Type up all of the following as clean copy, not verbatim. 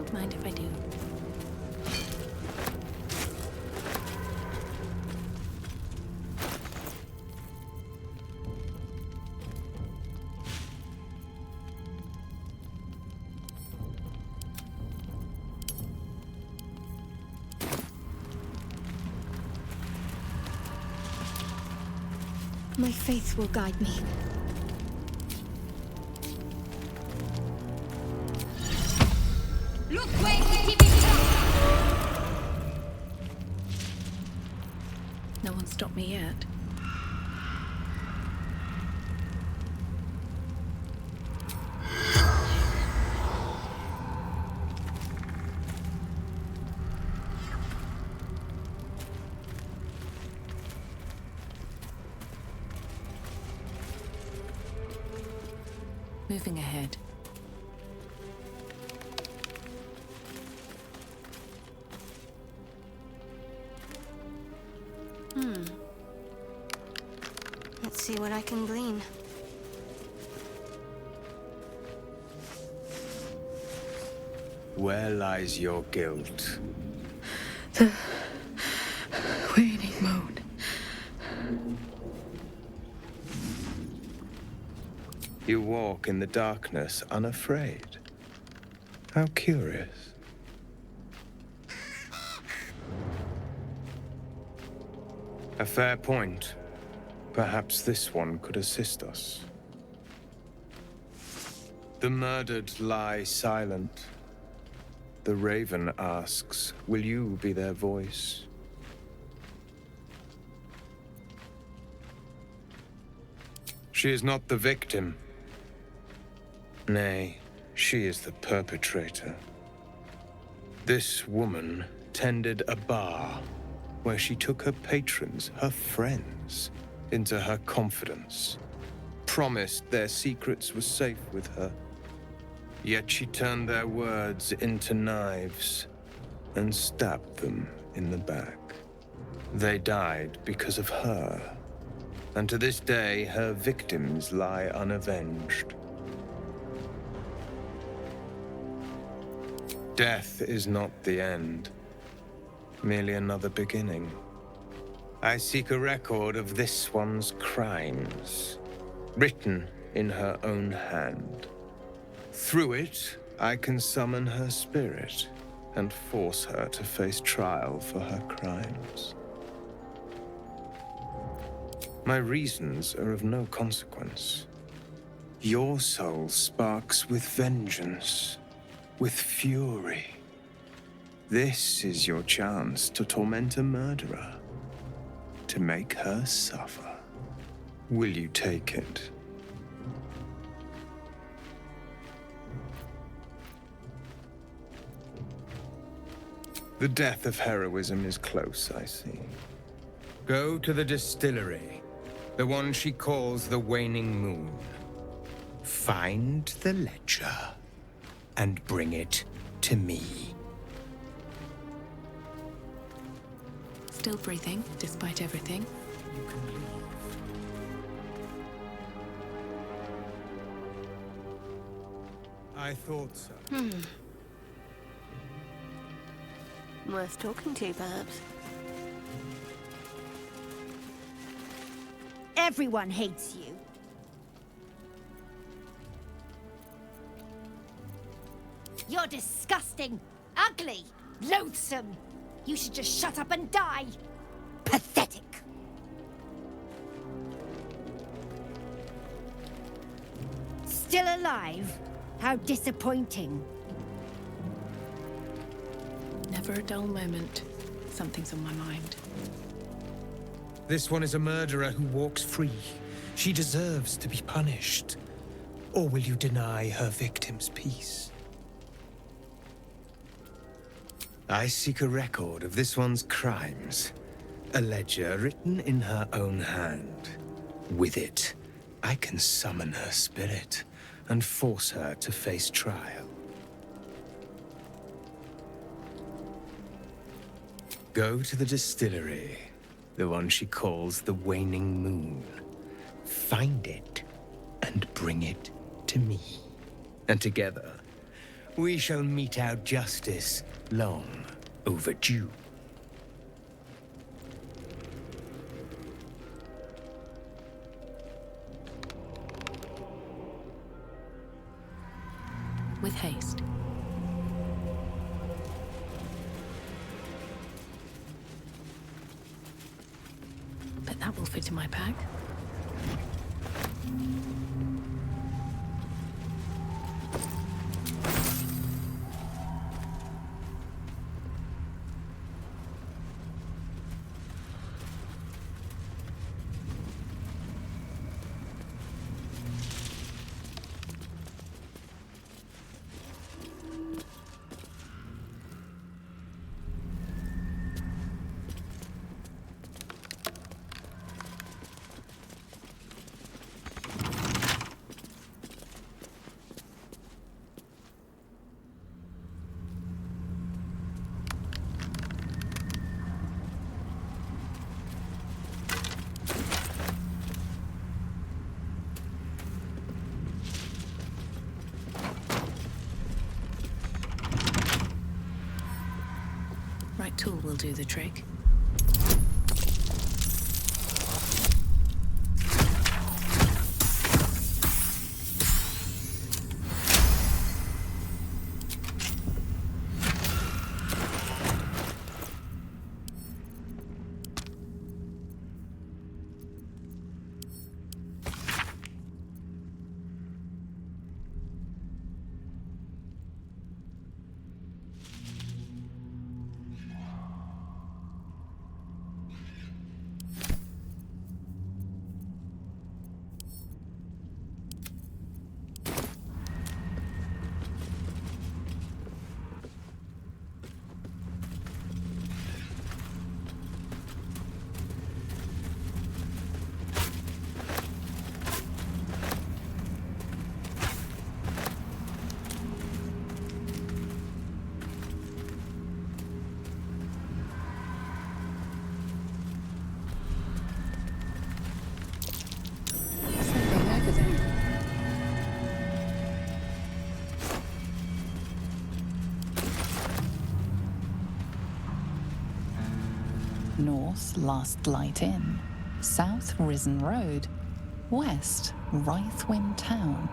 Don't mind if I do. My faith will guide me. Look where the TV No one stopped me yet. Moving ahead. Let's see what I can glean. Where lies your guilt? The waning moon. You walk in the darkness unafraid. How curious. A fair point. Perhaps this one could assist us. The murdered lie silent. The raven asks, will you be their voice? She is not the victim. Nay, she is the perpetrator. This woman tended a bar where she took her patrons, her friends, into her confidence, promised their secrets were safe with her. Yet she turned their words into knives and stabbed them in the back. They died because of her, and to this day her victims lie unavenged. Death is not the end, merely another beginning. I seek a record of this one's crimes, written in her own hand. Through it, I can summon her spirit and force her to face trial for her crimes. My reasons are of no consequence. Your soul sparks with vengeance, with fury. This is your chance to torment a murderer, to make her suffer. Will you take it? The death of heroism is close, I see. Go to the distillery, the one she calls the Waning Moon. Find the ledger and bring it to me. Still breathing, despite everything. You can leave. I thought so. Worth talking to, perhaps. Everyone hates you. You're disgusting, ugly, loathsome. You should just shut up and die. Pathetic. Still alive? How disappointing. Never a dull moment. Something's on my mind. This one is a murderer who walks free. She deserves to be punished. Or will you deny her victims peace? I seek a record of this one's crimes. A ledger written in her own hand. With it, I can summon her spirit and force her to face trial. Go to the distillery, the one she calls the Waning Moon. Find it and bring it to me. And together, We shall mete out justice long overdue. With haste. But that will fit in my pack. Right tool will do the trick. North, Last Light Inn. South, Risen Road. West, Rythwin Town.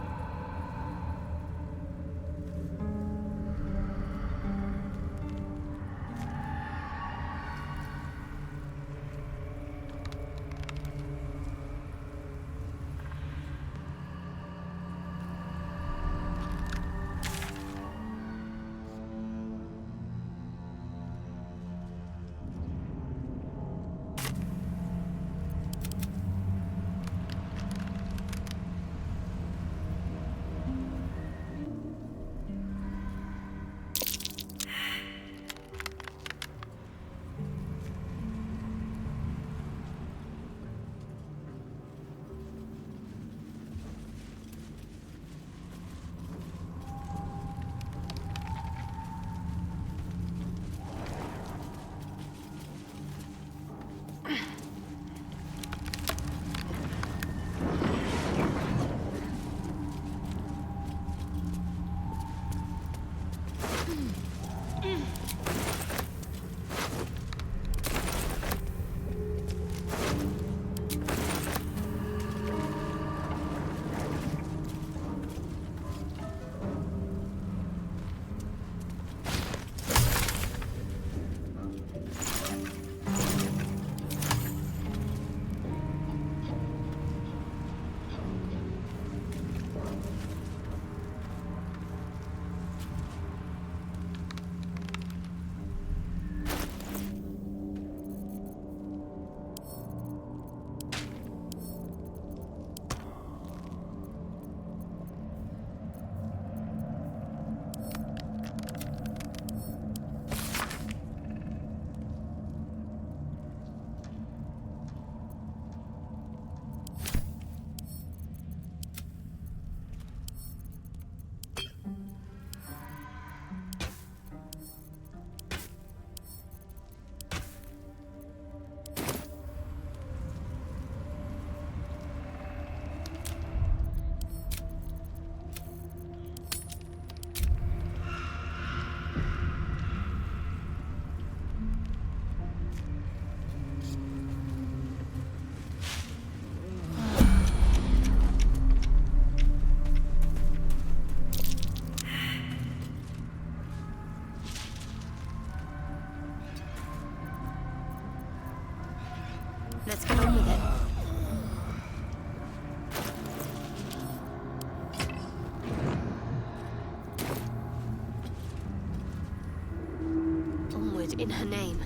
used in her name.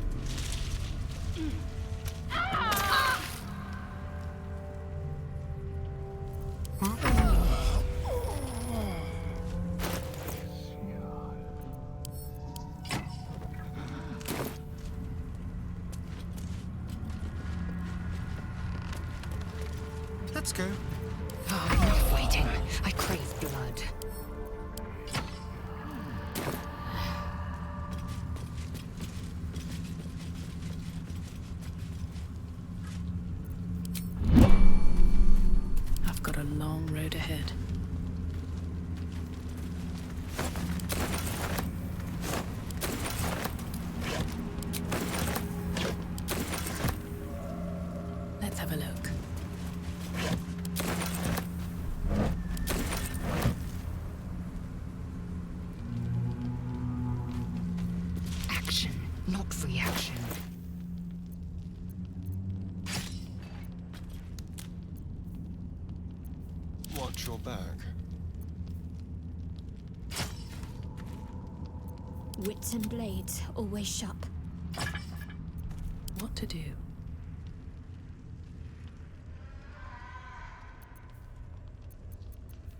Let's go. Oh, enough waiting. I crave blood. I've got a long road ahead. Let's have a look. Action, not reaction. Watch your back. Wits and blades, always sharp. What to do?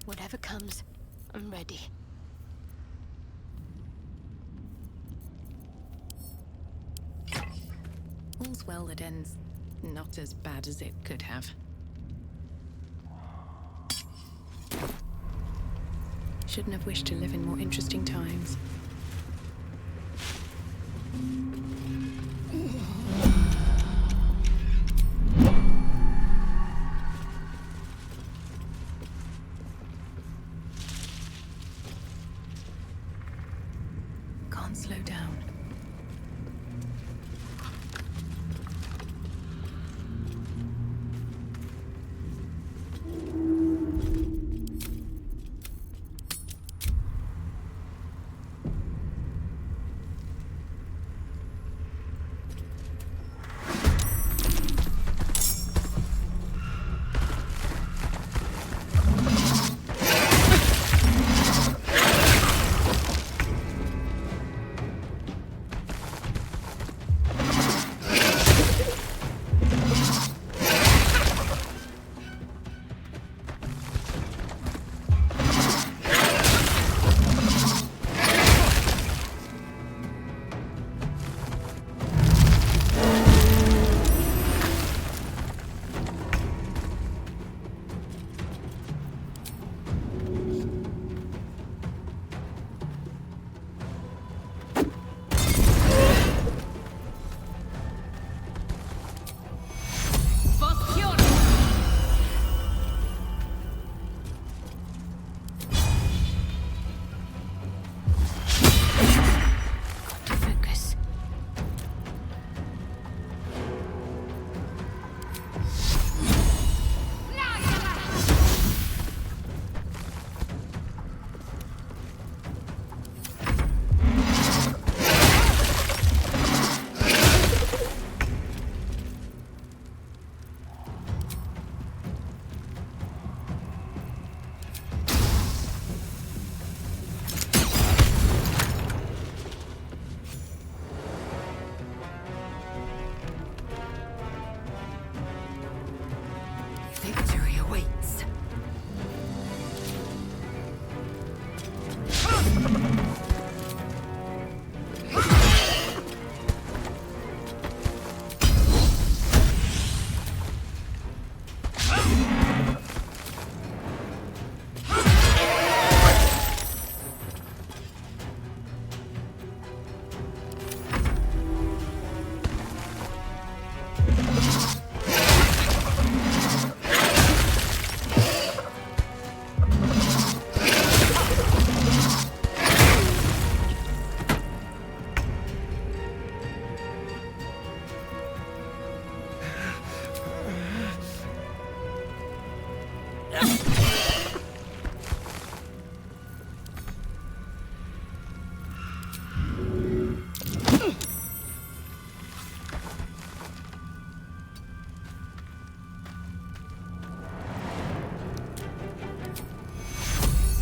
Whatever comes, I'm ready. All's well that ends not as bad as it could have. Shouldn't have wished to live in more interesting times. Can't slow down. Victory awaits.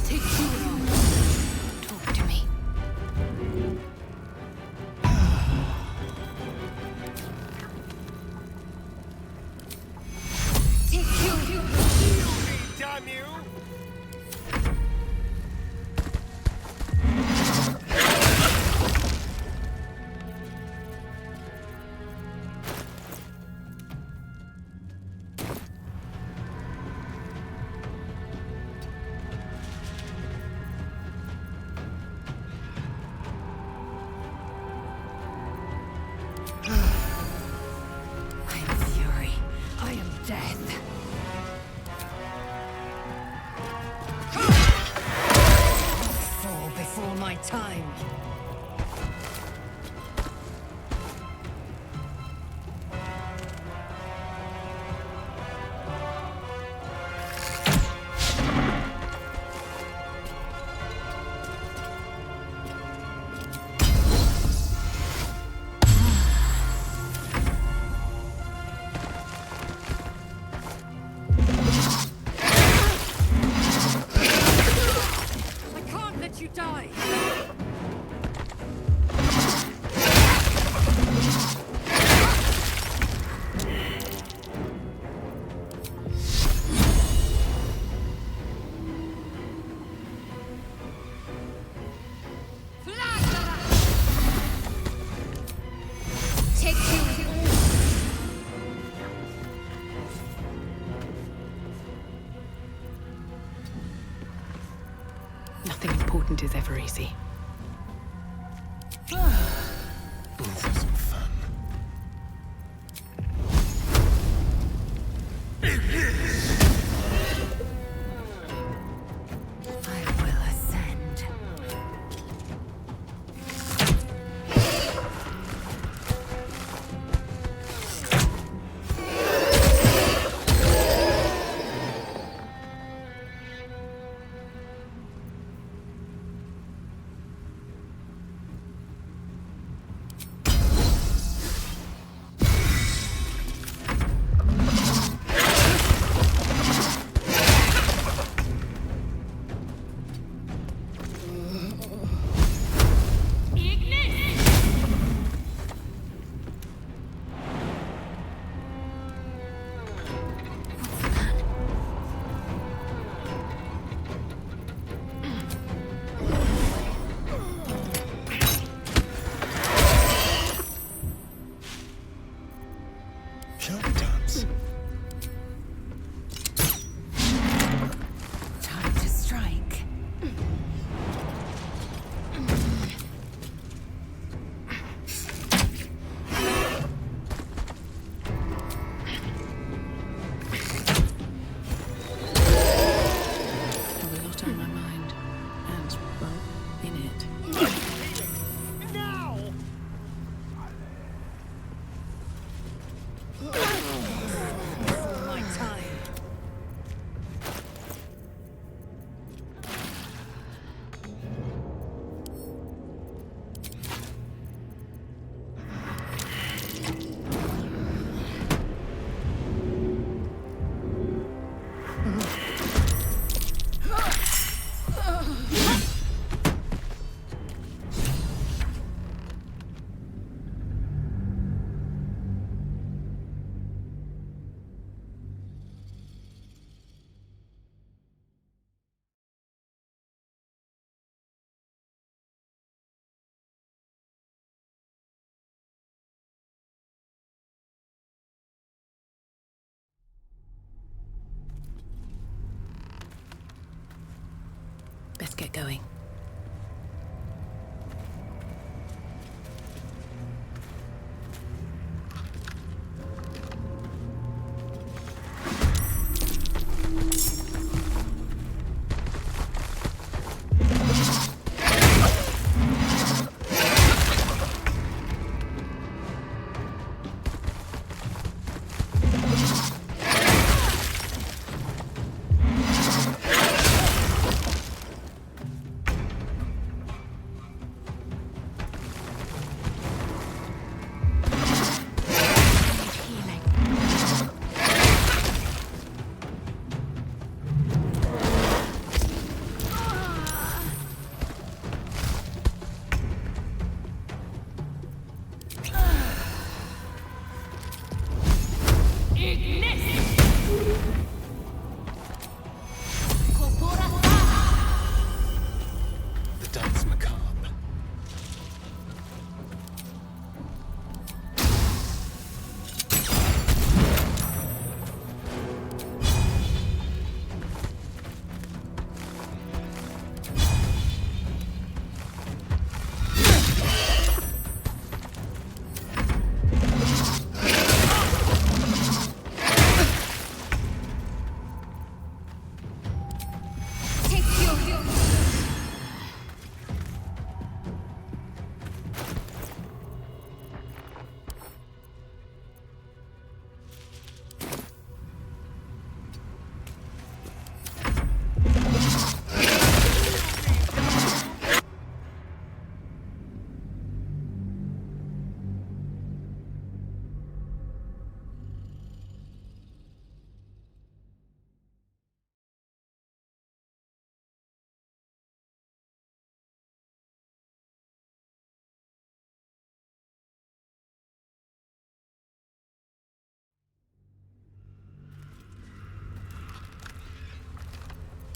Take too long. Talk to me. time. I can't let you die. Take you. Nothing important is ever easy. This isn't fun. I will ascend. Shall we dance? Time to strike. There was a lot on my mind. And, well, in it. Now! My time. Best get going.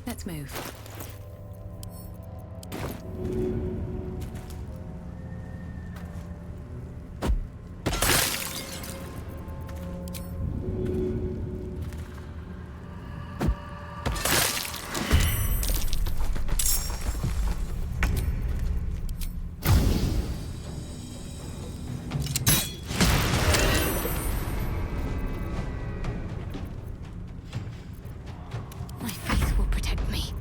Let's move. My faith will protect me.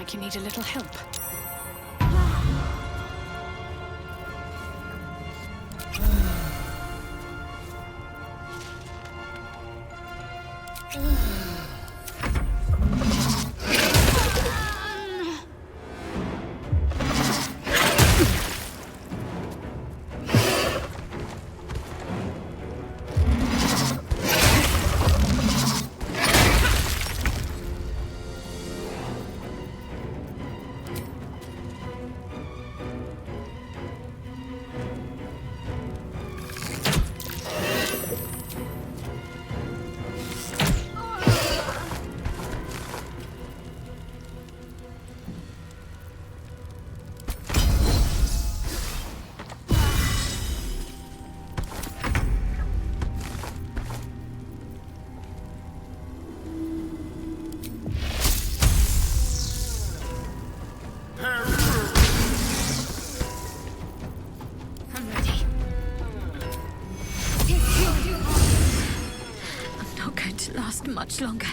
like you need a little help. I'm ready. I'm not going to last much longer.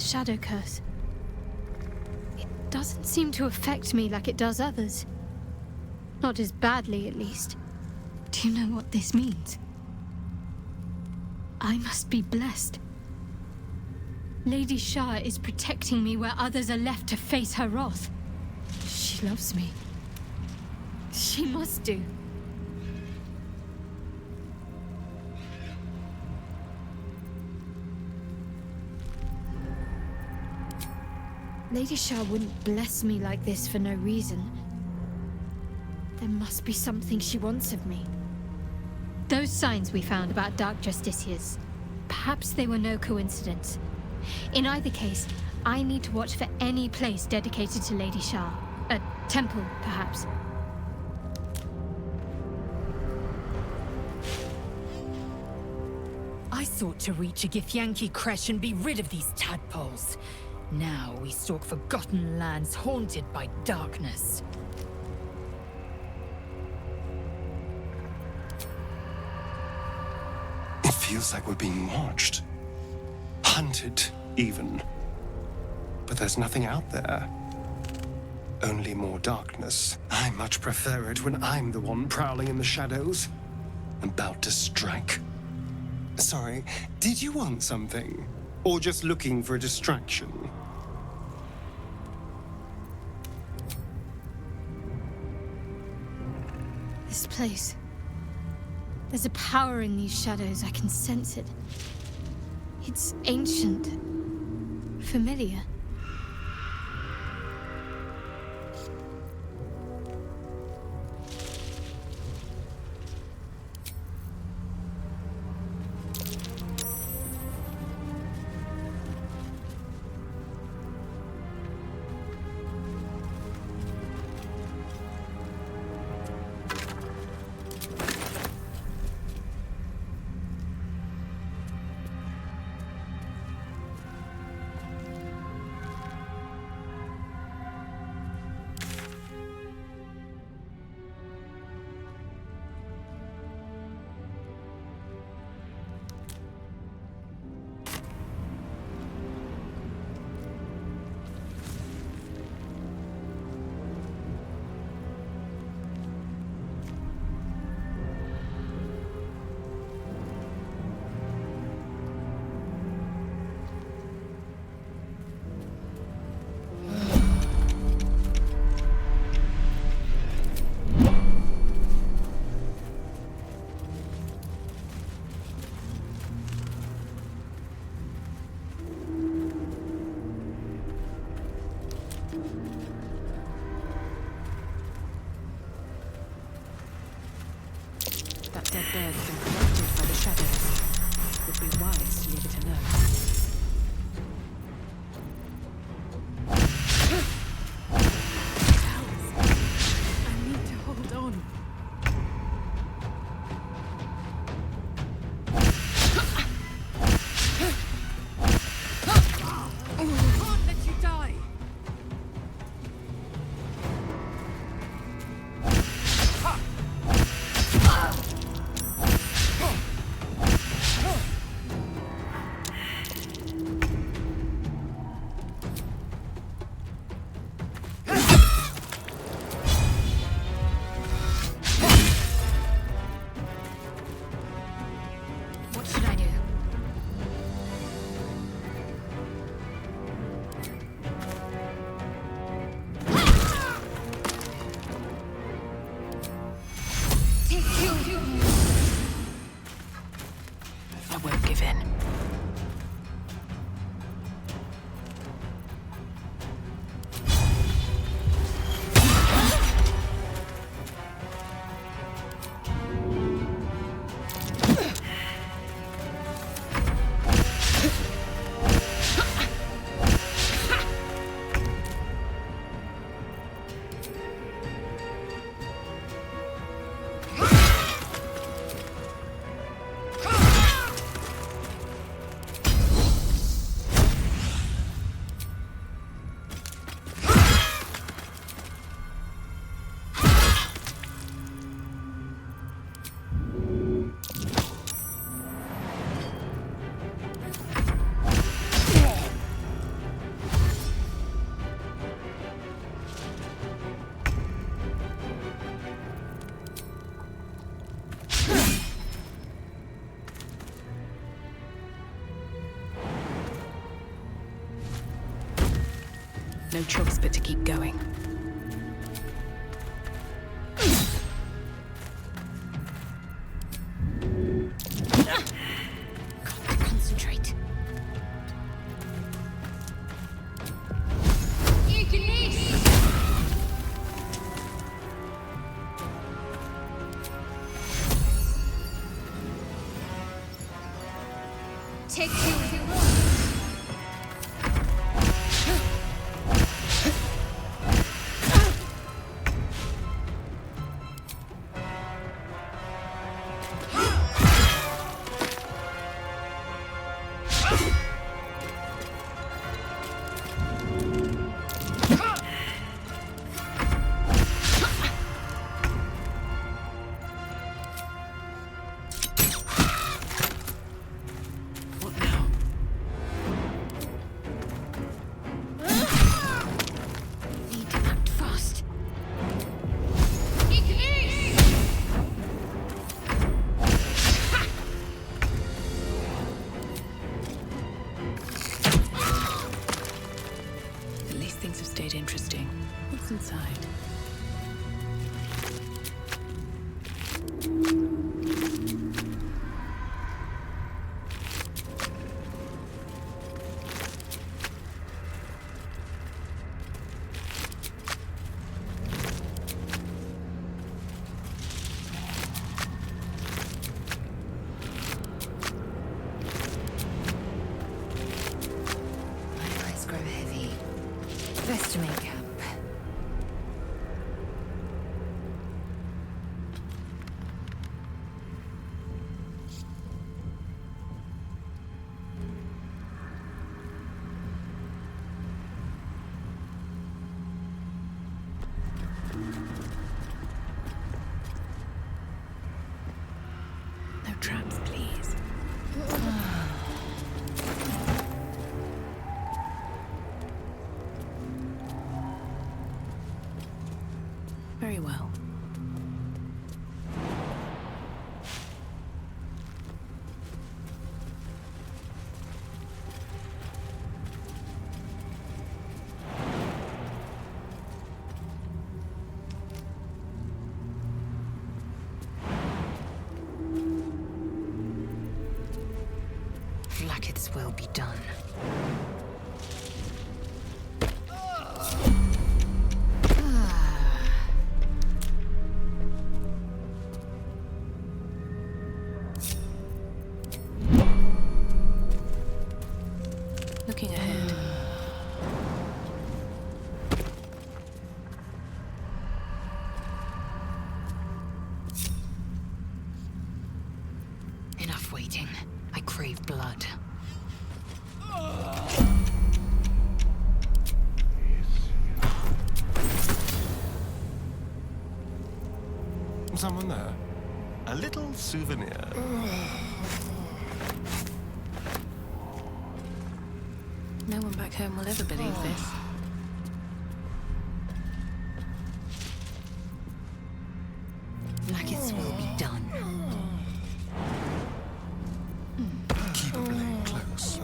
the shadow curse. It doesn't seem to affect me like it does others. Not as badly, at least. Do you know what this means? I must be blessed. Lady Shah is protecting me where others are left to face her wrath. She loves me. She must do. Lady Shah wouldn't bless me like this for no reason. There must be something she wants of me. Those signs we found about Dark Justiciars, perhaps they were no coincidence. In either case, I need to watch for any place dedicated to Lady Shah. A temple, perhaps. I sought to reach a Githyanki creche and be rid of these tadpoles. Now we stalk forgotten lands haunted by darkness. It feels like we're being watched. Hunted, even. But there's nothing out there. Only more darkness. I much prefer it when I'm the one prowling in the shadows. About to strike. Sorry, did you want something? Or just looking for a distraction? This place. There's a power in these shadows. I can sense it. It's ancient. Familiar. That dead bird has been corrupted by the shadows. It would be wise to leave it alone. I need to hold on. I can't let you die. What should I do? I won't give in. no choice but to keep going. Concentrate. Take two. What now? Need to act fast. At least things have stayed interesting. What's inside? My eyes grow heavy. Best to make camp. No traps, please. Very well. Blacket's will be done. Looking ahead. Enough waiting. I crave blood. Someone there? A little souvenir. No one back home will ever believe this. Blacket's will be done. Keep a blade close.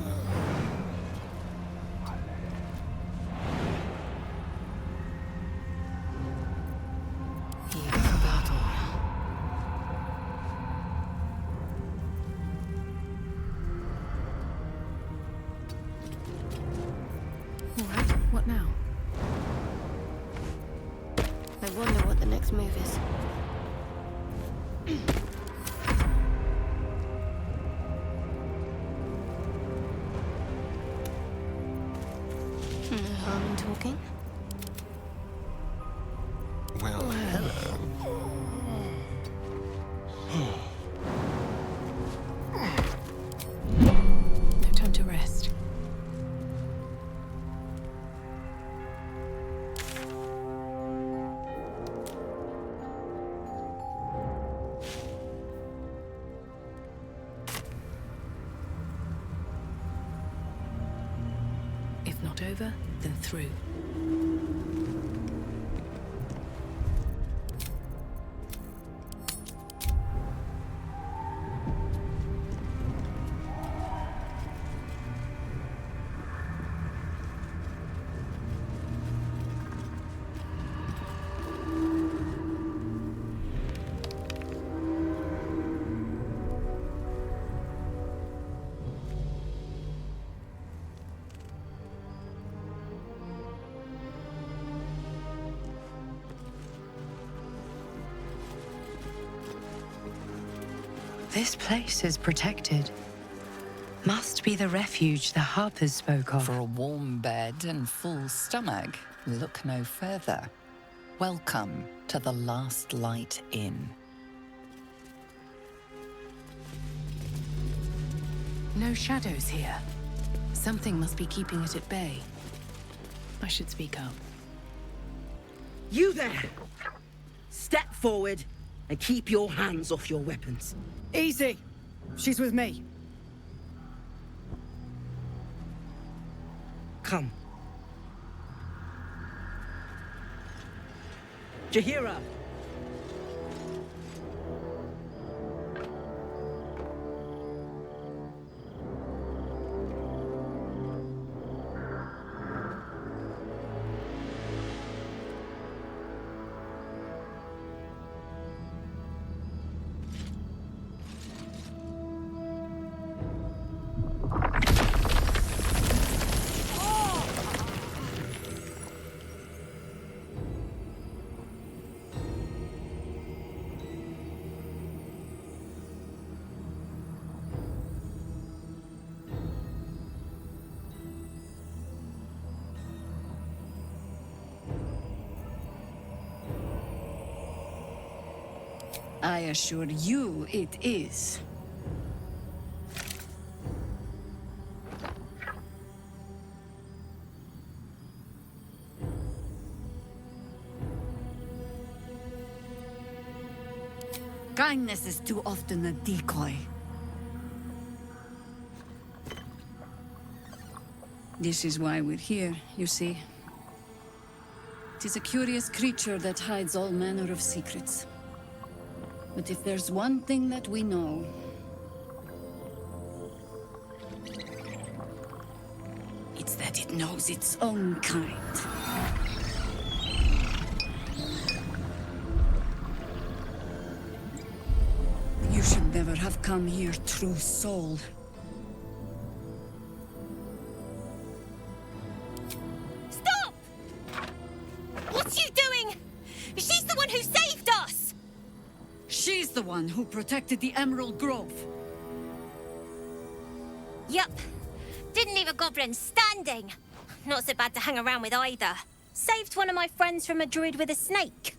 Eager for battle. All right, what now? I wonder what the next move is. No harm in talking. Well, hello. No time to rest. If not over, then through. This place is protected. Must be the refuge the Harpers spoke of. For a warm bed and full stomach, look no further. Welcome to the Last Light Inn. No shadows here. Something must be keeping it at bay. I should speak up. You there! Step forward and keep your hands off your weapons. Easy. She's with me. Come. Jahira! I assure you it is. Kindness is too often a decoy. This is why we're here, you see. It is a curious creature that hides all manner of secrets. But if there's one thing that we know, it's that it knows its own kind. You should never have come here, true soul. Stop! What's you doing? She's the one who saved us! She's the one who protected the Emerald Grove. Yup. Didn't leave a goblin standing. Not so bad to hang around with either. Saved one of my friends from a druid with a snake.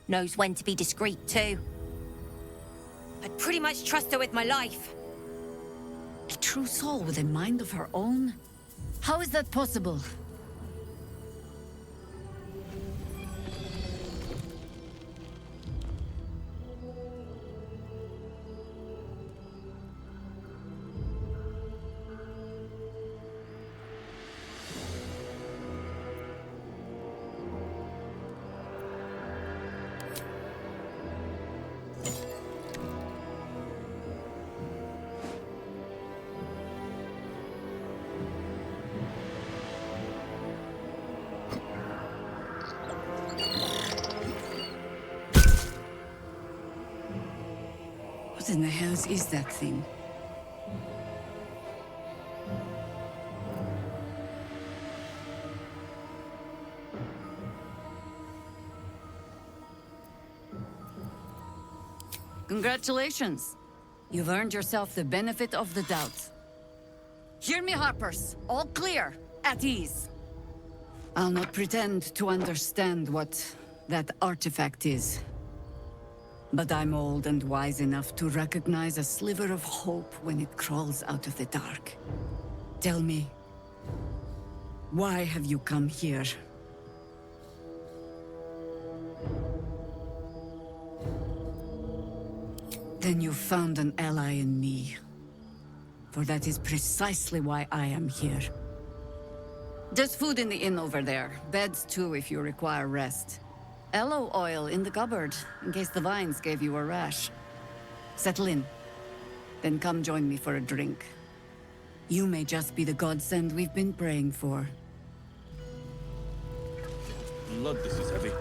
Knows when to be discreet too. I'd pretty much trust her with my life. A true soul with a mind of her own? How is that possible? What in the hells is that thing? Congratulations. You've earned yourself the benefit of the doubt. Hear me, Harpers. All clear. At ease. I'll not pretend to understand what that artifact is. But I'm old and wise enough to recognize a sliver of hope when it crawls out of the dark. Tell me, why have you come here? Then you found an ally in me. For that is precisely why I am here. There's food in the inn over there. Beds too if you require rest. Aloe oil in the cupboard, in case the vines gave you a rash. Settle in. Then come join me for a drink. You may just be the godsend we've been praying for. Blood, this is heavy.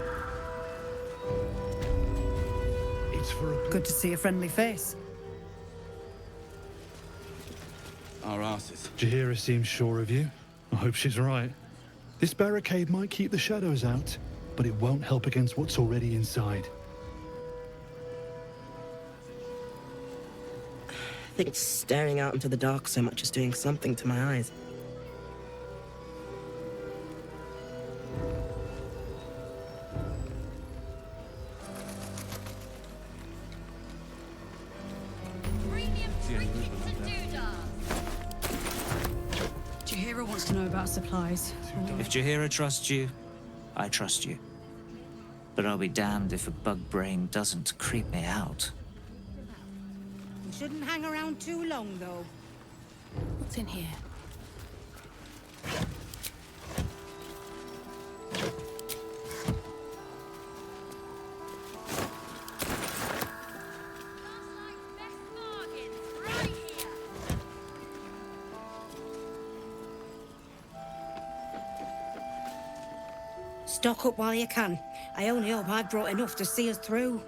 It's for a... Good to see a friendly face. Our asses. Jahira seems sure of you. I hope she's right. This barricade might keep the shadows out, but it won't help against what's already inside. think staring out into the dark so much is doing something to my eyes. Jahira wants to know about supplies. If Jahira trusts you, I trust you. But I'll be damned if a bug brain doesn't creep me out. We shouldn't hang around too long, though. What's in here? Stock up while you can. I only hope I've brought enough to see us through.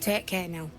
Take care now.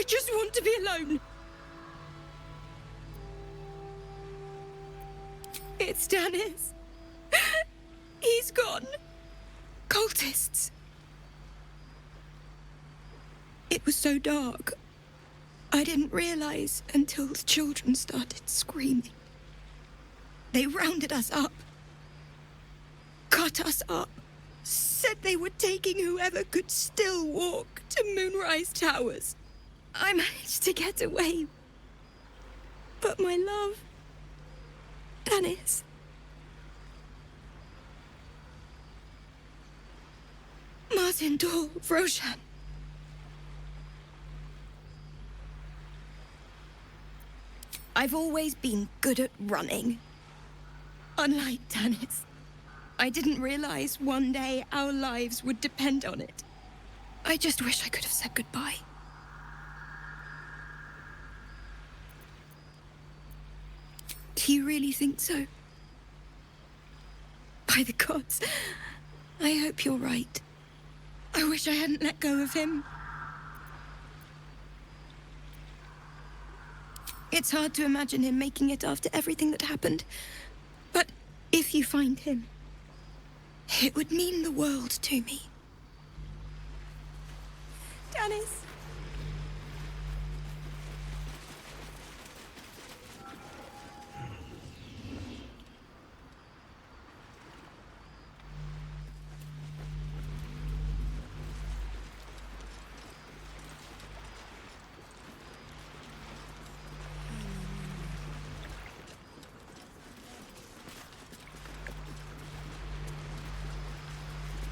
I just want to be alone. It's Dennis. He's gone. Cultists. It was so dark. I didn't realize until the children started screaming. They rounded us up. Cut us up. Said they were taking whoever could still walk to Moonrise Towers. I managed to get away. But my love... Dennis... Martin Dahl, Roshan. I've always been good at running. Unlike Dennis, I didn't realize one day our lives would depend on it. I just wish I could have said goodbye. Do you really think so? By the gods, I hope you're right. I wish I hadn't let go of him. It's hard to imagine him making it after everything that happened. But if you find him, it would mean the world to me. Dennis.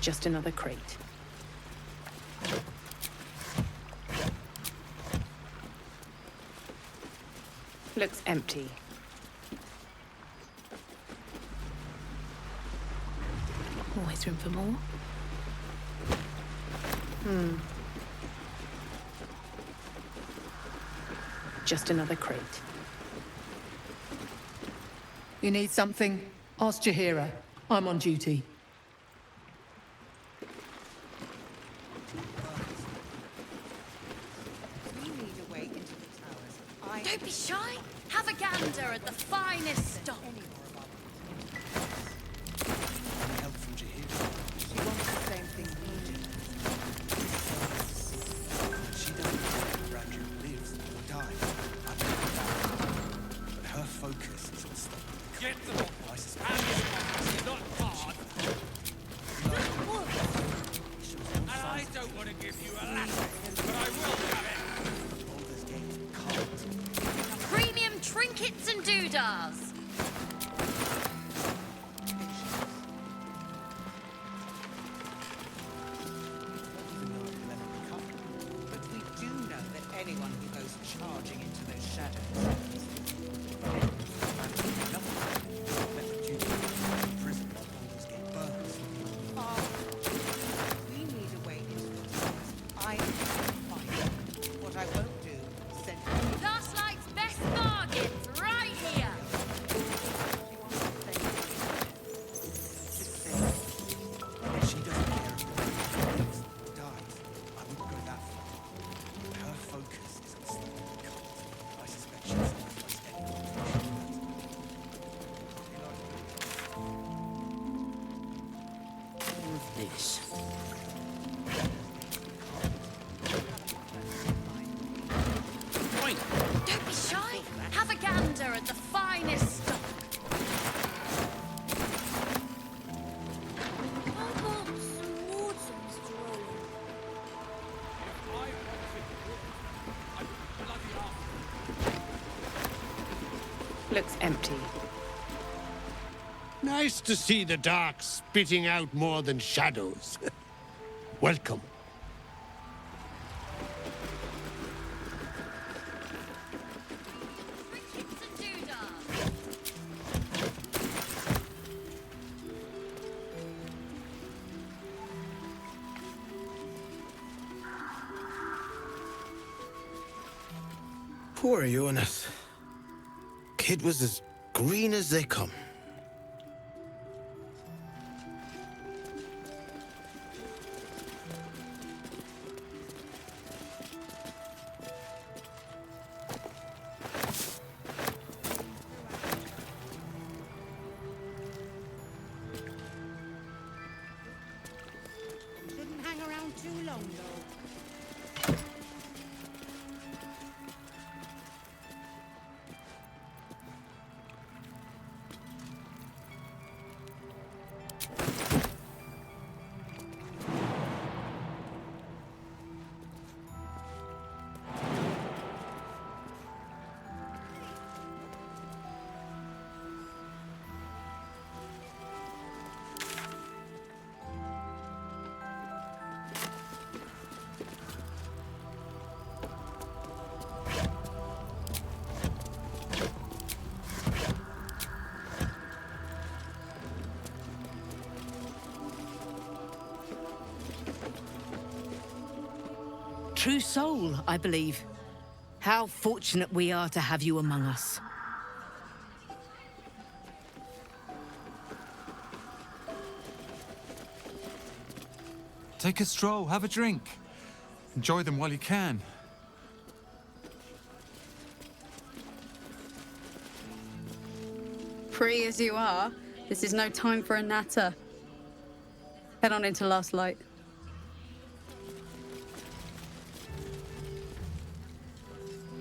Just another crate. Looks empty. Always room for more. Just another crate. You need something? Ask Jahira. I'm on duty. Don't be shy. Have a gander at the finest stock. Help from Jahira. She wants the same thing we do. She doesn't know where Andrew lives or dies. I don't know that. But her focus is on stopping the cult. Get them off. I suspect she's not hard. And I don't want to give you a lesson, but I will have it. Baldur's Gate cult. Premium trinkets and doodahs. But we do know that anyone who goes charging into those shadows. We need a way into the towers. I need to find it. What I won't do is send you. Last night's best bargains right here. She doesn't care if the lives or dies. I wouldn't go that far. But her focus is on stopping the cult. I suspect she'll sacrifice anyone who All of this. Don't be shy. Have a gander at the finest stock. Looks empty. Nice to see the dark spitting out more than shadows. Welcome. Poor Jonas. Kid was as green as they come. too long, though. True soul, I believe. How fortunate we are to have you among us. Take a stroll, have a drink. Enjoy them while you can. Free as you are, this is no time for a natter. Head on into Last Light.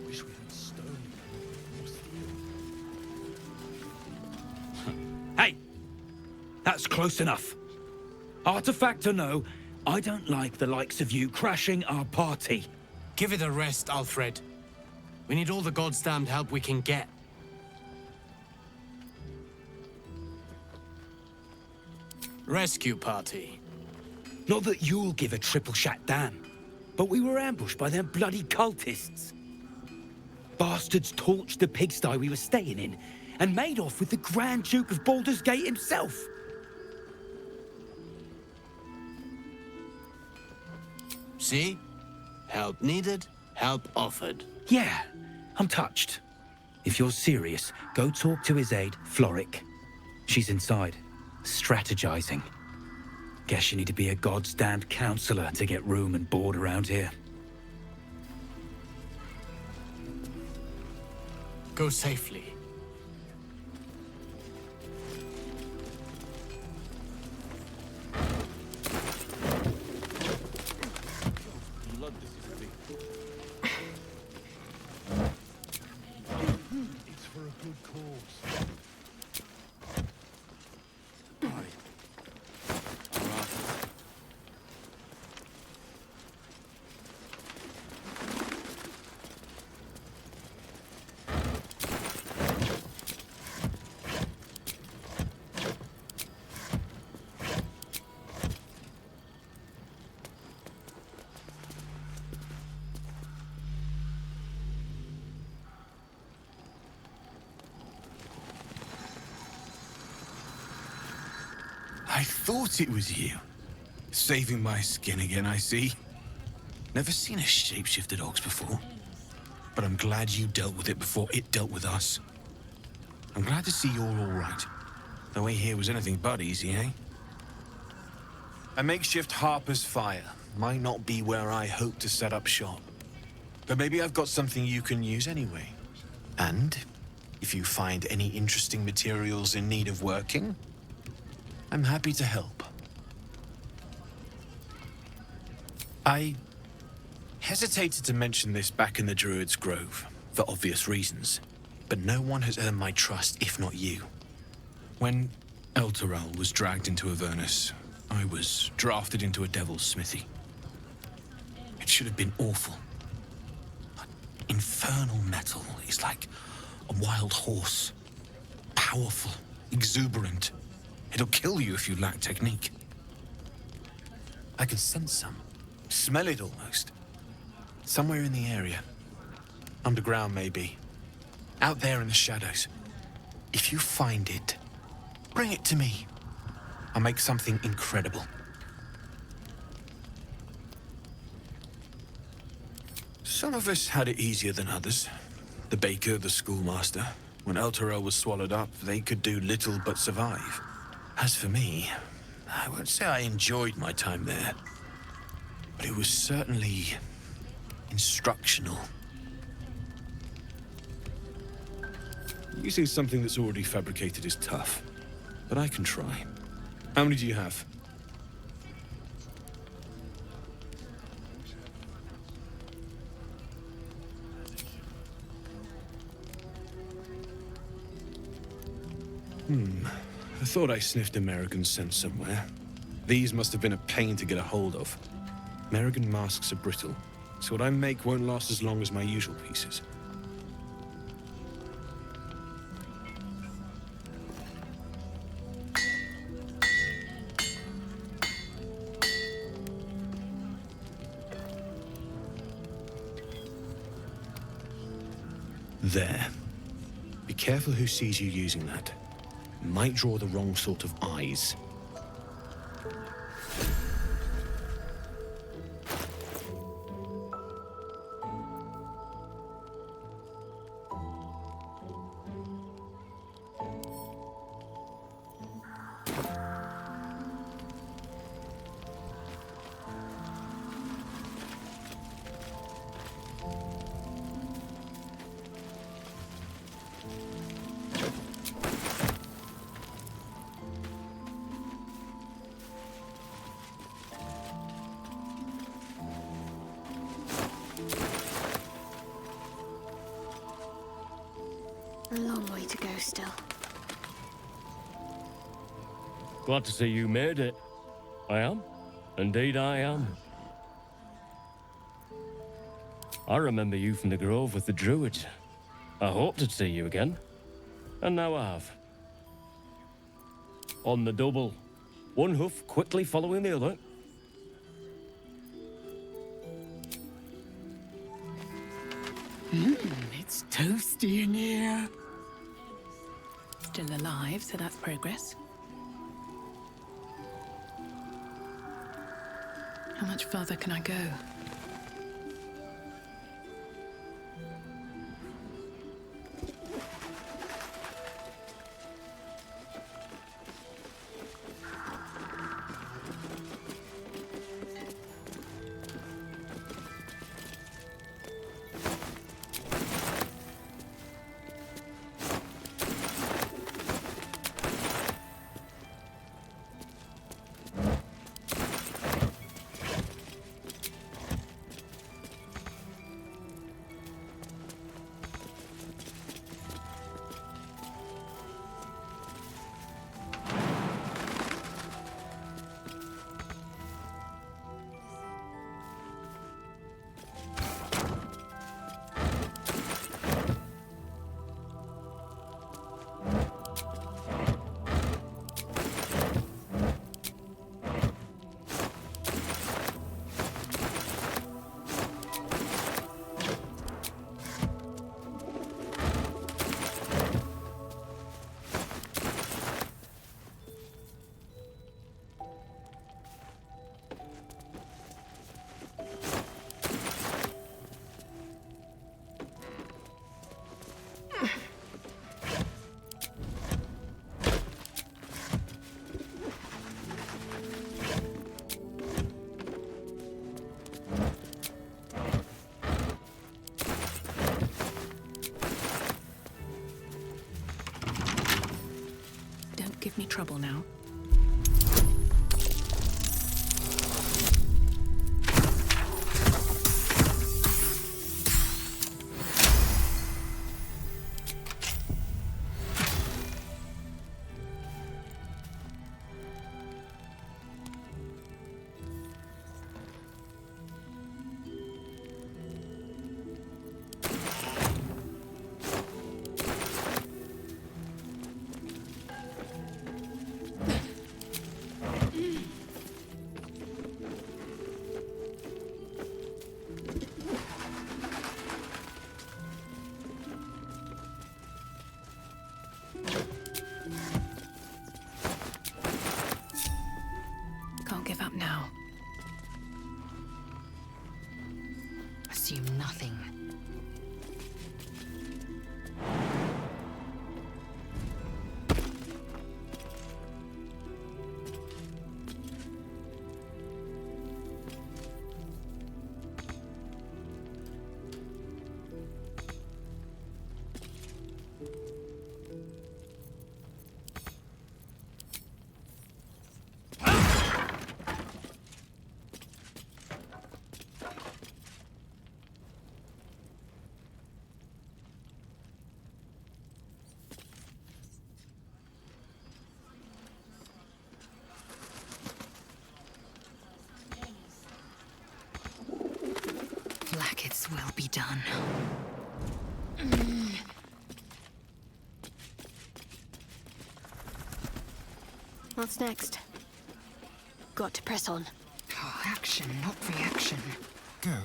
Wish we had stone. Hey! That's close enough. Artifact or no, I don't like the likes of you crashing our party. Give it a rest, Alfred. We need all the goddamned help we can get. Rescue party. Not that you'll give a triple shot damn, but we were ambushed by them bloody cultists. Bastards torched the pigsty we were staying in and made off with the Grand Duke of Baldur's Gate himself. See? Help needed, help offered. Yeah, I'm touched. If you're serious, go talk to his aide, Floric. She's inside, strategizing. Guess you need to be a goddamned counselor to get room and board around here. Go safely. It's for a good cause. I thought it was you. Saving my skin again, I see. Never seen a shapeshifter dogs before. But I'm glad you dealt with it before it dealt with us. I'm glad to see you're all right. The way here was anything but easy, eh? A makeshift Harper's Fire might not be where I hope to set up shop. But maybe I've got something you can use anyway. And if you find any interesting materials in need of working, I'm happy to help. I hesitated to mention this back in the Druid's Grove, for obvious reasons, but no one has earned my trust if not you. When Elturel was dragged into Avernus, I was drafted into a devil's smithy. It should have been awful. But infernal metal is like a wild horse. Powerful, exuberant. It'll kill you if you lack technique. I can sense some. Smell it almost. Somewhere in the area. Underground, maybe. Out there in the shadows. If you find it, bring it to me. I'll make something incredible. Some of us had it easier than others. The baker, the schoolmaster. When Elturel was swallowed up, they could do little but survive. As for me, I won't say I enjoyed my time there, but it was certainly instructional. Using something that's already fabricated is tough, but I can try. How many do you have? I thought I sniffed American scent somewhere. These must have been a pain to get a hold of. American masks are brittle, so what I make won't last as long as my usual pieces. There. Be careful who sees you using that. Might draw the wrong sort of eyes. A long way to go still. Glad to see you made it. I am. Indeed I am. I remember you from the grove with the druids. I hoped to see you again. And now I have. On the double. One hoof quickly following the other. It's toasty in here. Still alive, so that's progress. How much farther can I go? Give me trouble now. Can't give up now. Assume nothing. Maggots will be done. What's next? Got to press on. Oh, action, not reaction. Go.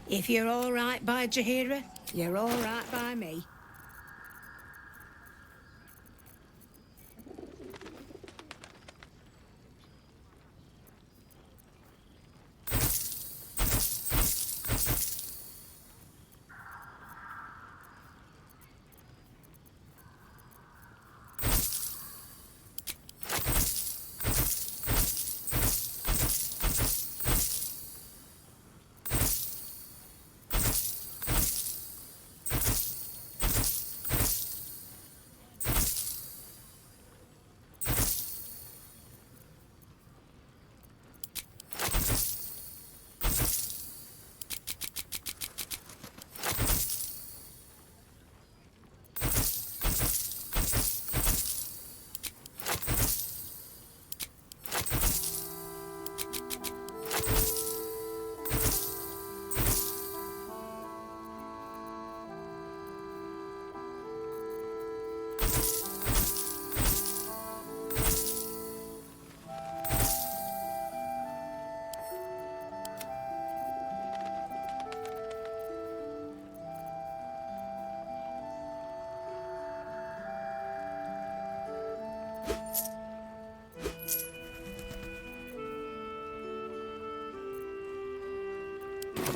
If you're all right by Jaheira, you're all right by me.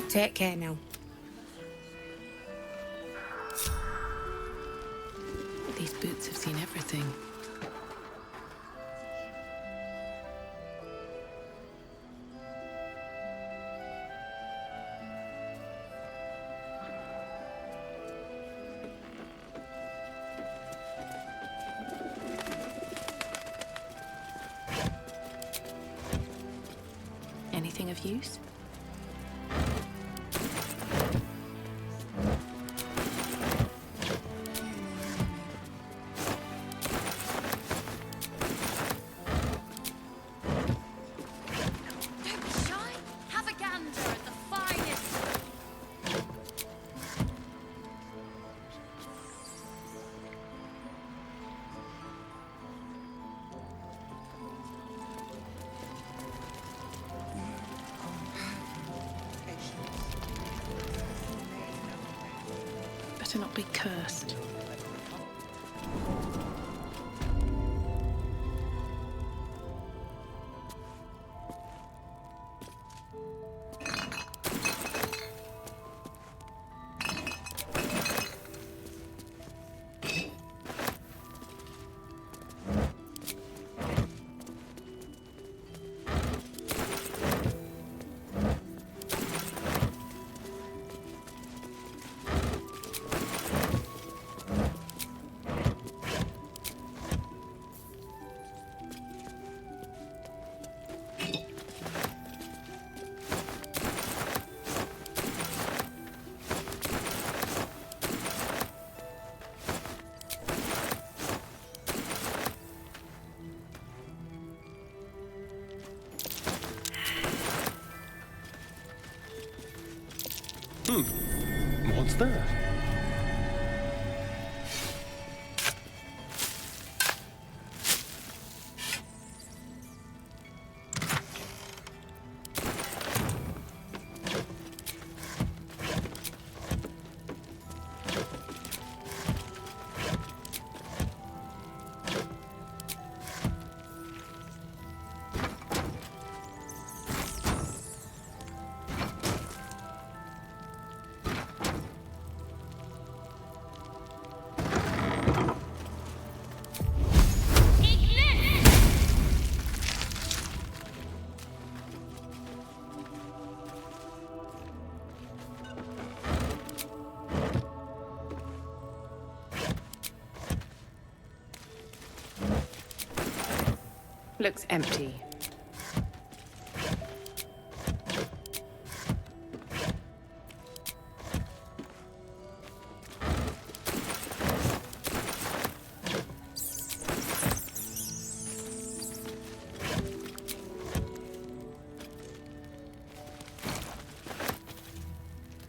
Take care now. These boots have seen everything. Anything of use? Better not be cursed. What's that? Looks empty.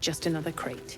Just another crate.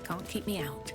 Can't keep me out.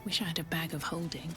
Wish I had a bag of holding.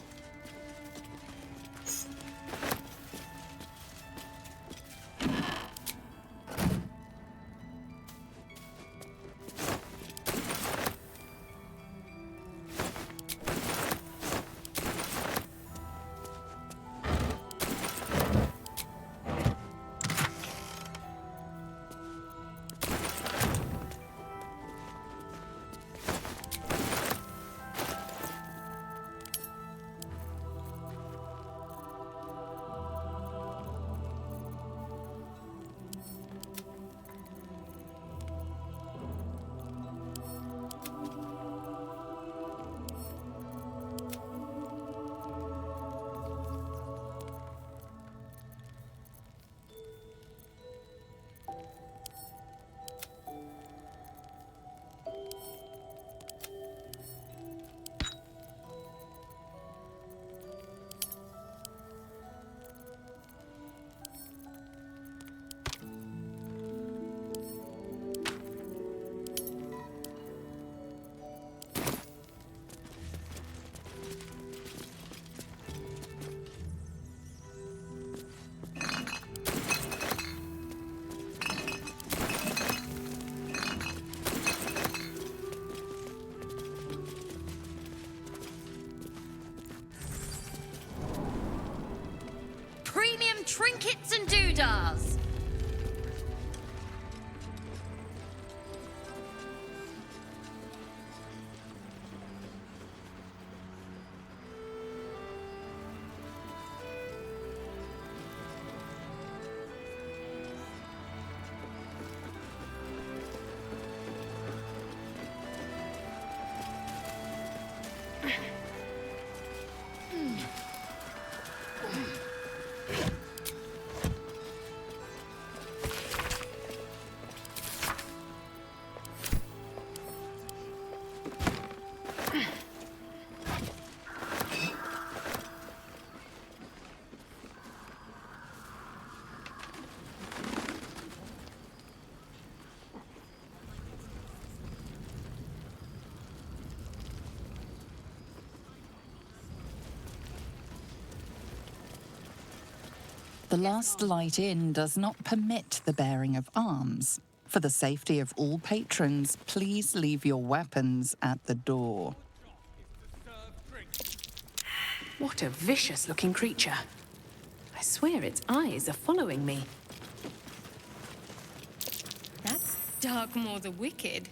trinkets and doodahs. The last light inn does not permit the bearing of arms. For the safety of all patrons, please leave your weapons at the door. What a vicious-looking creature. I swear its eyes are following me. That's Darkmoor the Wicked.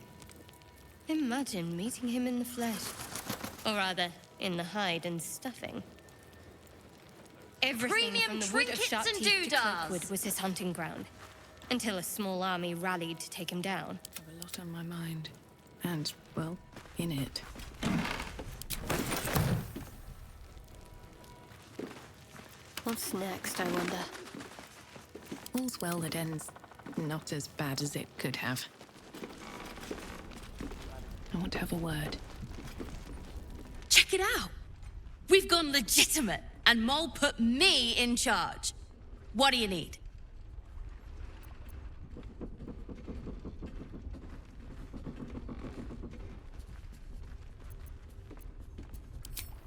Imagine meeting him in the flesh. Or rather, in the hide and stuffing. Everything Premium from the wood of trinkets sharp and teeth to doodahs. Cloakwood was his hunting ground. Until a small army rallied to take him down. I have a lot on my mind. And, well, in it. What's next, I wonder? All's well that ends not as bad as it could have. I want to have a word. Check it out. We've gone legitimate, and Mole put me in charge. What do you need?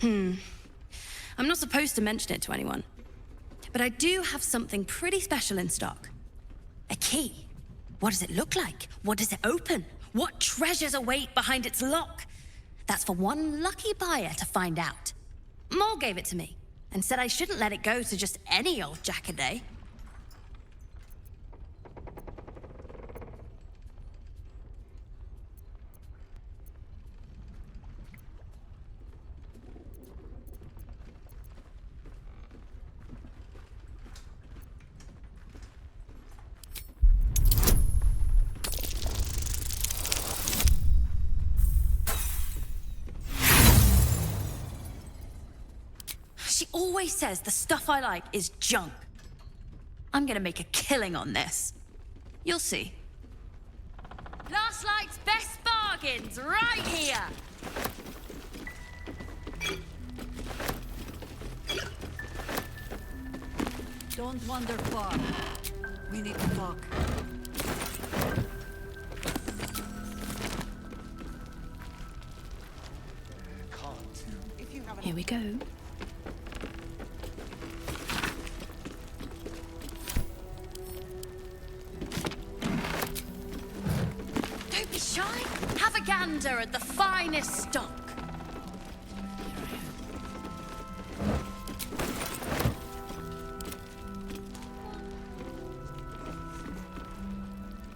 I'm not supposed to mention it to anyone, but I do have something pretty special in stock. A key. What does it look like? What does it open? What treasures await behind its lock? That's for one lucky buyer to find out. Mole gave it to me and said I shouldn't let it go to just any old jackaday. She always says the stuff I like is junk. I'm gonna make a killing on this. You'll see. Last Light's best bargains right here! Don't wander far. We need to talk. Here we go. Don't be shy. Have a gander at the finest stock.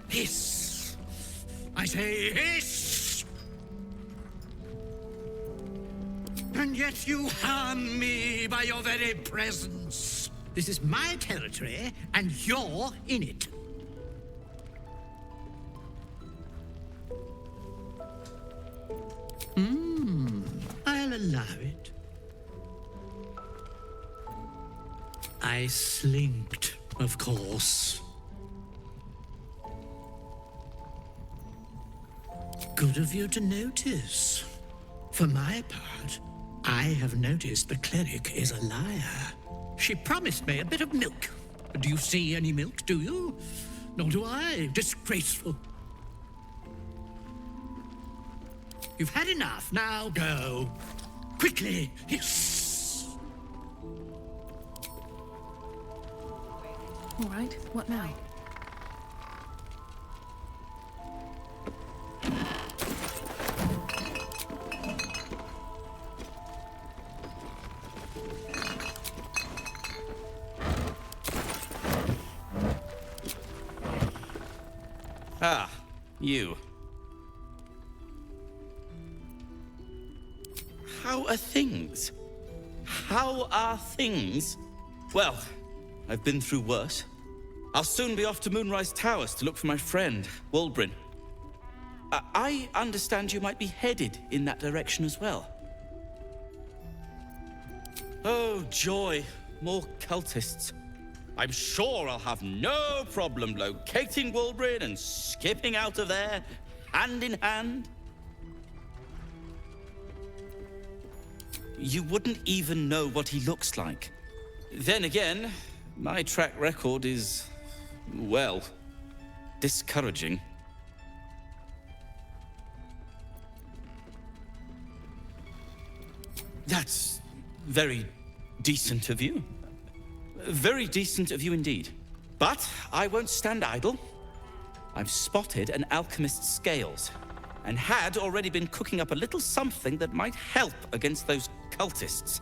Hiss! I say hiss! And yet you harm me by your very presence. This is my territory, and you're in it. I'll allow it. I slinked, of course. Good of you to notice. For my part, I have noticed the cleric is a liar. She promised me a bit of milk. Do you see any milk, do you? Nor do I. Disgraceful. You've had enough. Now go. Quickly. Yes. All right, what now? You. How are things? How are things? Well, I've been through worse. I'll soon be off to Moonrise Towers to look for my friend, Wulbrin. I understand you might be headed in that direction as well. Oh, joy. More cultists. I'm sure I'll have no problem locating Wulbrin and skipping out of there, hand in hand. You wouldn't even know what he looks like. Then again, my track record is, well, discouraging. That's very decent of you. Very decent of you indeed. But I won't stand idle. I've spotted an alchemist's scales, and had already been cooking up a little something that might help against those cultists.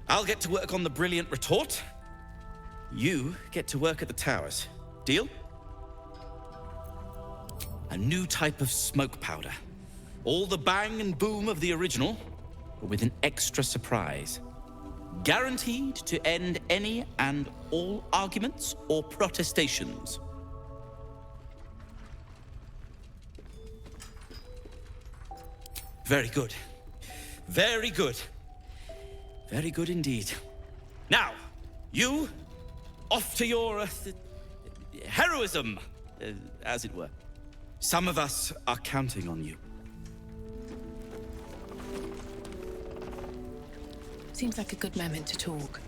I'll get to work on the brilliant retort. You get to work at the towers. Deal? A new type of smoke powder. All the bang and boom of the original, but with an extra surprise. Guaranteed to end any and all arguments or protestations. Very good. Very good. Very good indeed. Now, you, off to your heroism, as it were. Some of us are counting on you. Seems like a good moment to talk.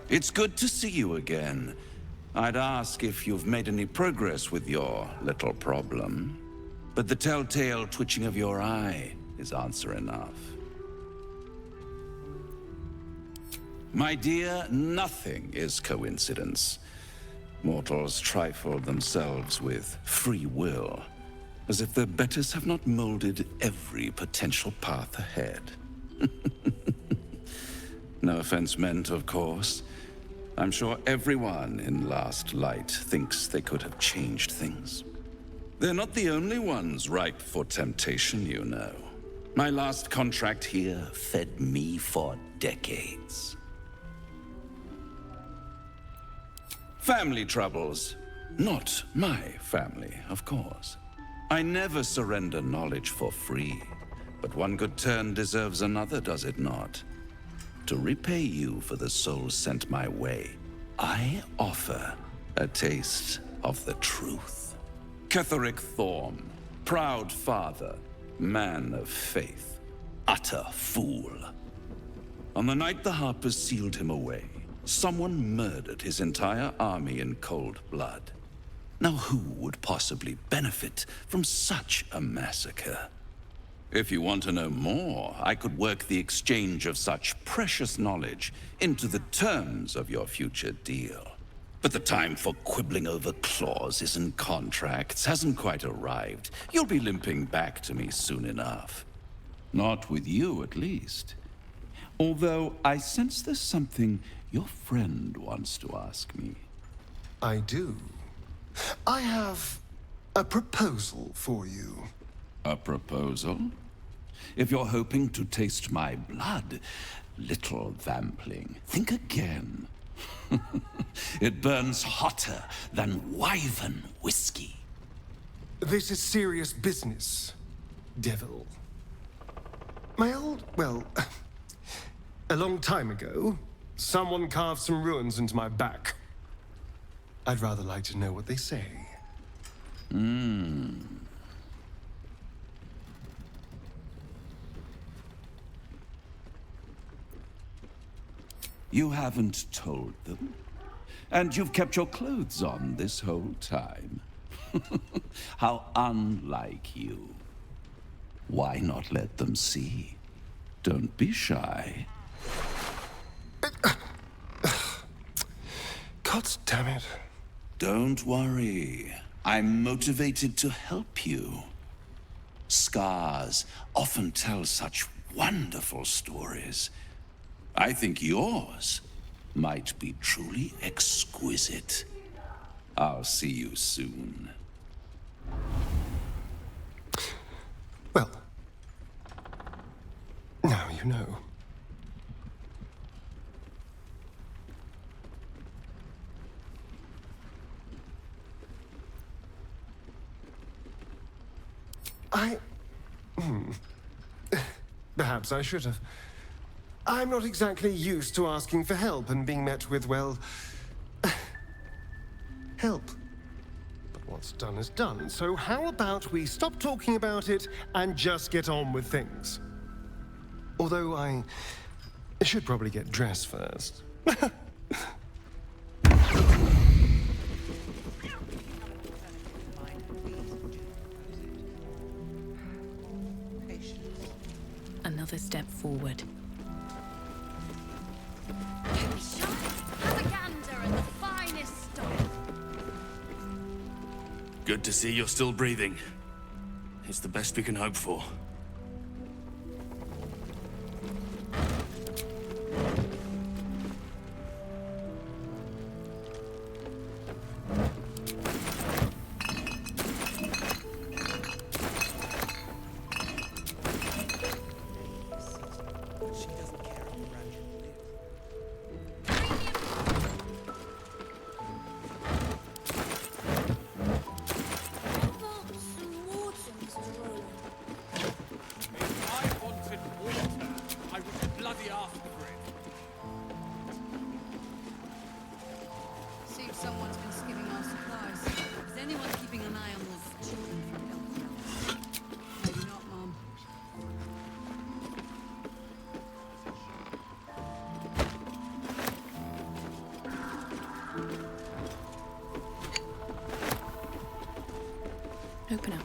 It's good to see you again. I'd ask if you've made any progress with your little problem, but the telltale twitching of your eye is answer enough. My dear, nothing is coincidence. Mortals trifle themselves with free will, as if their betters have not molded every potential path ahead. No offense meant, of course. I'm sure everyone in Last Light thinks they could have changed things. They're not the only ones ripe for temptation, you know. My last contract here fed me for decades. Family troubles. Not my family, of course. I never surrender knowledge for free, but one good turn deserves another, does it not? To repay you for the souls sent my way, I offer a taste of the truth. Ketheric Thorm, proud father, man of faith, utter fool. On the night the Harpers sealed him away, someone murdered his entire army in cold blood. Now who would possibly benefit from such a massacre? If you want to know more, I could work the exchange of such precious knowledge into the terms of your future deal. But the time for quibbling over clauses and contracts hasn't quite arrived. You'll be limping back to me soon enough. Not with you, at least. Although I sense there's something your friend wants to ask me. I do. I have a proposal for you. A proposal? If you're hoping to taste my blood, little vampling, think again. It burns hotter than wyvern whiskey. This is serious business, devil. Well, a long time ago, someone carved some runes into my back. I'd rather like to know what they say. You haven't told them, and you've kept your clothes on this whole time. How unlike you. Why not let them see? Don't be shy. God damn it. Don't worry. I'm motivated to help you. Scars often tell such wonderful stories. I think yours might be truly exquisite. I'll see you soon. to know. Perhaps I should have. I'm not exactly used to asking for help and being met with, well, help. But what's done is done, so how about we stop talking about it and just get on with things? Although I should probably get dressed first. Another step forward. Have a gander at the finest stock. Good to see you're still breathing. It's the best we can hope for. Seems someone's been skimming our supplies. Is anyone keeping an eye on those children from Baldur? Maybe not, Mom. Open up.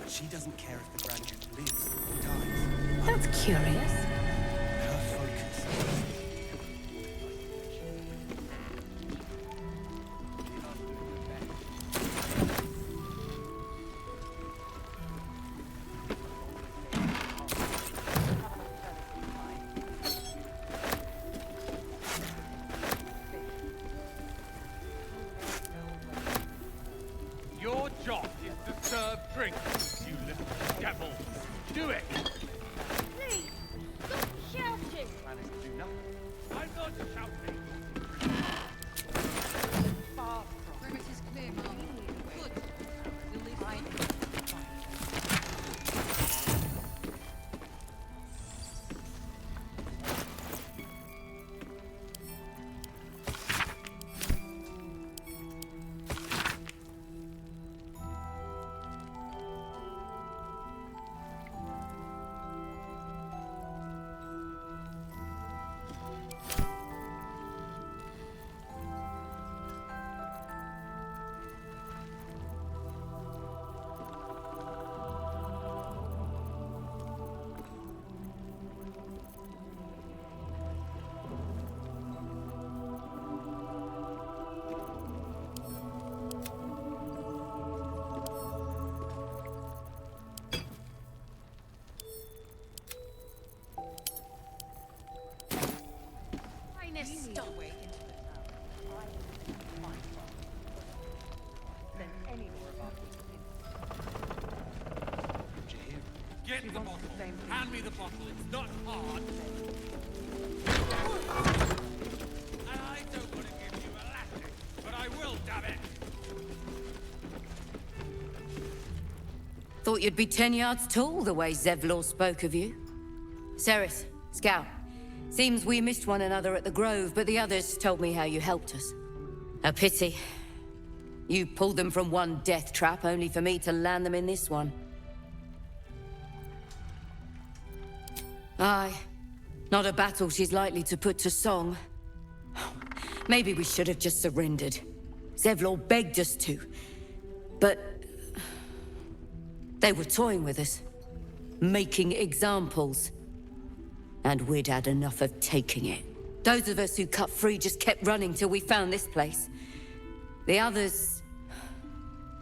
She doesn't care if the grandchild lives or dies. That's curious. Her focus. Your job is to serve drinks, you little devil. Do it! Please, stop shouting. I'm not shouting. Perimeter's clear, Mom. Good. You'll leave fine. Finest stock. Get the bottle. Hand me the bottle. It's not hard. And I don't want to give you a lashing, but I will, damn it. Thought you'd be 10 yards tall the way Zevlor spoke of you. Cerith, Scout. Seems we missed one another at the Grove, but the others told me how you helped us. A pity. You pulled them from one death trap, only for me to land them in this one. Aye. Not a battle she's likely to put to song. Maybe we should have just surrendered. Zevlor begged us to. But... they were toying with us. Making examples. And we'd had enough of taking it. Those of us who cut free just kept running till we found this place. The others...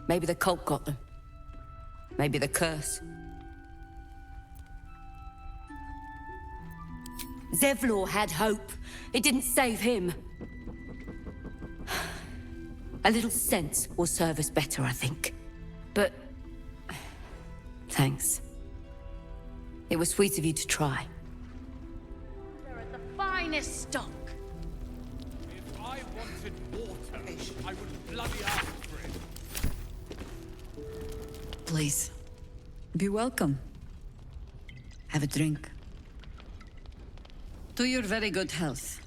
maybe the cult got them. Maybe the curse. Zevlor had hope. It didn't save him. A little sense will serve us better, I think. But... thanks. It was sweet of you to try. They're at the finest stock. If I wanted water, I would bloody ask for it. Please, be welcome. Have a drink. To your very good health.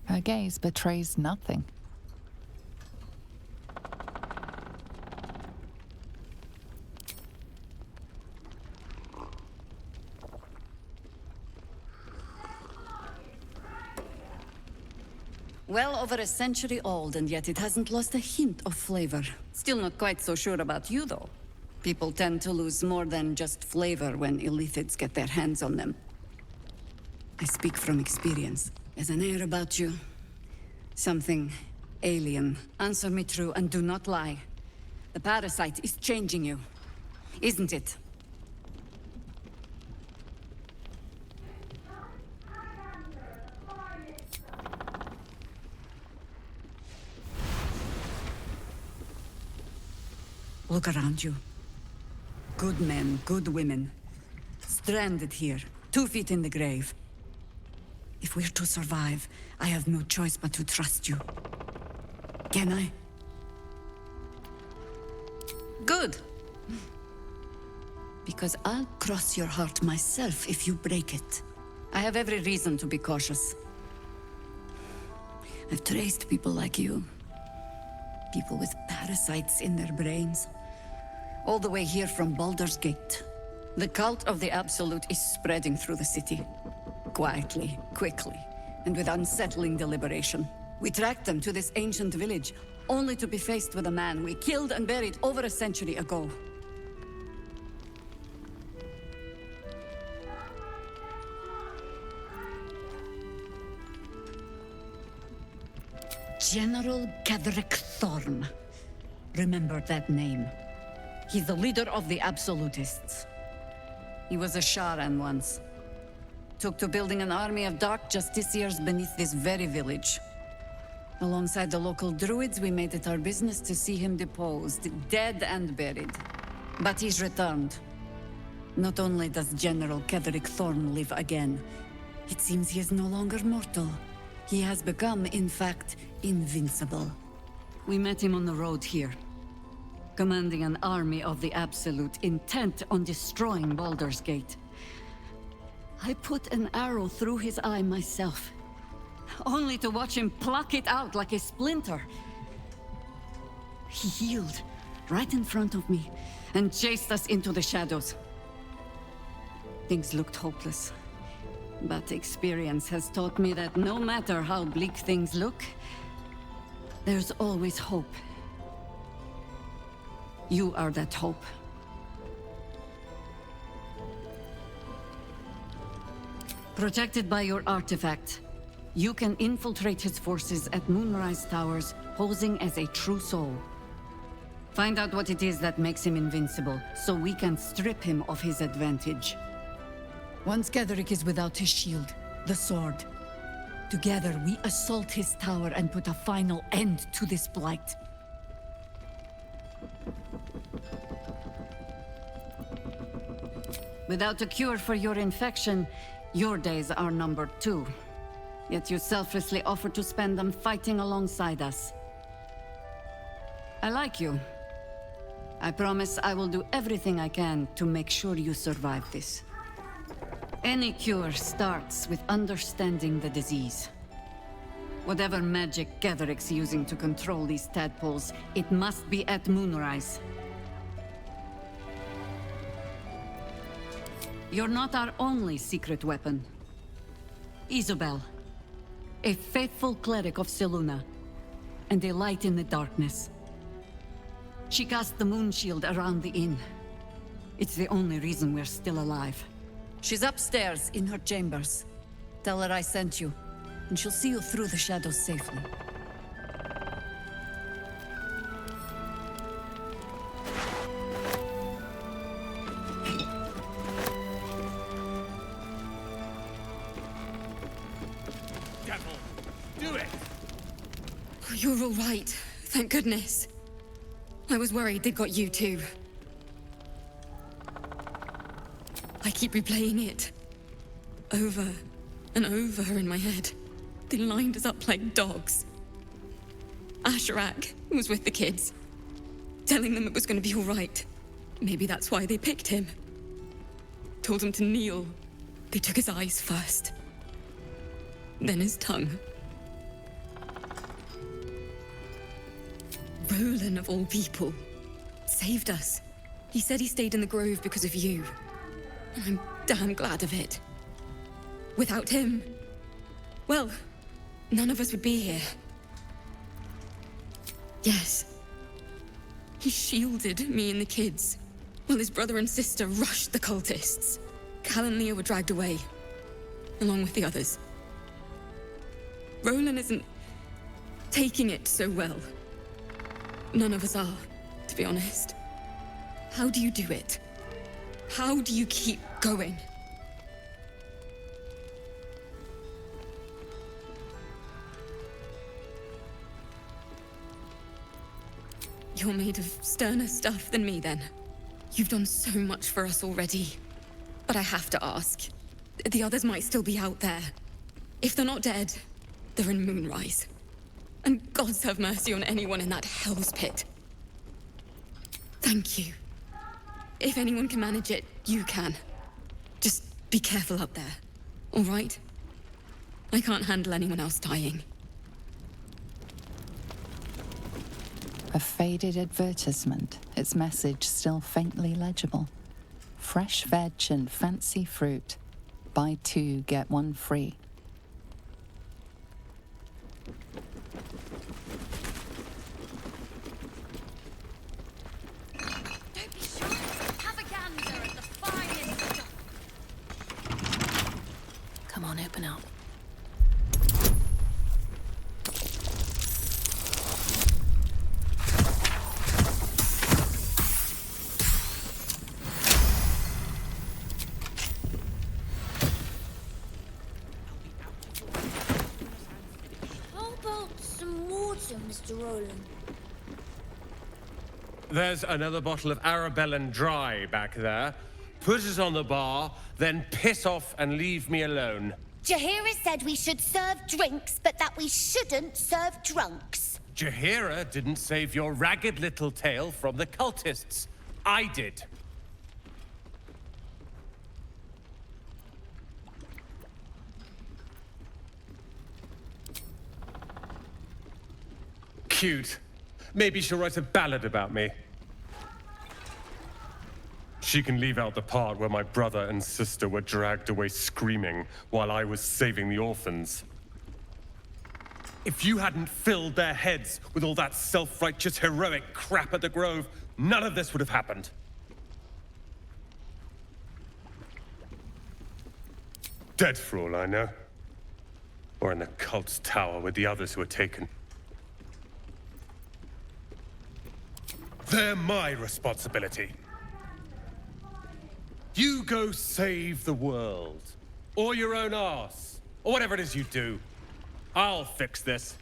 Her gaze betrays nothing. Well over a century old, and yet it hasn't lost a hint of flavor. Still not quite so sure about you, though. People tend to lose more than just flavor when illithids get their hands on them. I speak from experience. There's an air about you. Something alien. Answer me true and do not lie. The parasite is changing you, isn't it? Look around you. Good men, good women. Stranded here, 2 feet in the grave. If we're to survive, I have no choice but to trust you. Can I? Good. Because I'll cross your heart myself if you break it. I have every reason to be cautious. I've traced people like you. People with parasites in their brains. All the way here from Baldur's Gate. The cult of the Absolute is spreading through the city. Quietly, quickly, and with unsettling deliberation. We tracked them to this ancient village, only to be faced with a man we killed and buried over a century ago. General Ketherick Thorn. Remember that name. He's the leader of the Absolutists. He was a Sharan once. Took to building an army of dark justiciars beneath this very village. Alongside the local druids, we made it our business to see him deposed, dead and buried. But he's returned. Not only does General Ketherick Thorn live again, it seems he is no longer mortal. He has become, in fact, invincible. We met him on the road here, commanding an army of the Absolute, intent on destroying Baldur's Gate. I put an arrow through his eye myself, only to watch him pluck it out like a splinter. He healed right in front of me and chased us into the shadows. Things looked hopeless, but experience has taught me that no matter how bleak things look, there's always hope. You are that hope. Protected by your artifact, you can infiltrate his forces at Moonrise Towers, posing as a true soul. Find out what it is that makes him invincible, so we can strip him of his advantage. Once Ketherick is without his shield, the sword, together we assault his tower and put a final end to this blight. Without a cure for your infection, your days are numbered too. Yet you selflessly offer to spend them fighting alongside us. I like you. I promise I will do everything I can to make sure you survive this. Any cure starts with understanding the disease. Whatever magic Ketherick's using to control these tadpoles, it must be at Moonrise. You're not our only secret weapon. Isobel, A faithful cleric of Selûne, and a light in the darkness. She cast the moon shield around the inn. It's the only reason we're still alive. She's upstairs in her chambers. Tell her I sent you, and she'll see you through the shadows safely. Do it! Oh, you're all right. Thank goodness. I was worried they'd got you too. I keep replaying it. Over and over in my head. They lined us up like dogs. Asherak was with the kids, telling them it was going to be all right. Maybe that's why they picked him. Told him to kneel. They took his eyes first. Then his tongue. Roland, of all people, saved us. He said he stayed in the grove because of you. And I'm damn glad of it. Without him, well, none of us would be here. Yes. He shielded me and the kids, while his brother and sister rushed the cultists. Cal and Leah were dragged away, along with the others. Roland isn't taking it so well. None of us are, to be honest. How do you do it? How do you keep going? You're made of sterner stuff than me, then. You've done so much for us already. But I have to ask. The others might still be out there. If they're not dead, they're in Moonrise. And gods have mercy on anyone in that hell's pit. Thank you. If anyone can manage it, you can. Just be careful out there, all right? I can't handle anyone else dying. A faded advertisement, its message still faintly legible. Fresh veg and fancy fruit. Buy 2, get 1 free. Don't be shy. Have a gander at the finest stuff. Come on, open up. How about some water, Mr. Roland? There's another bottle of Arabellan Dry back there. Put it on the bar, then piss off and leave me alone. Jaheira said we should serve drinks, but that we shouldn't serve drunks. Jaheira didn't save your ragged little tail from the cultists. I did. Cute. Maybe she'll write a ballad about me. She can leave out the part where my brother and sister were dragged away screaming while I was saving the orphans. If you hadn't filled their heads with all that self-righteous, heroic crap at the Grove, none of this would have happened. Dead for all I know. Or in the cult's tower with the others who were taken. They're my responsibility. You go save the world. Or your own arse. Or whatever it is you do. I'll fix this.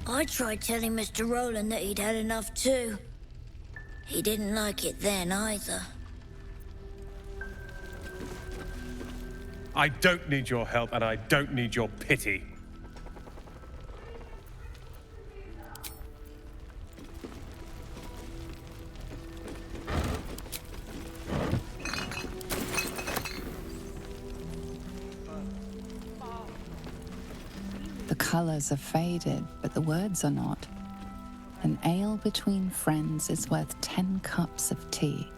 I tried telling Mr. Roland that he'd had enough too. He didn't like it then either. I don't need your help, and I don't need your pity. The colours are faded, but the words are not. An ale between friends is worth 10 cups of tea.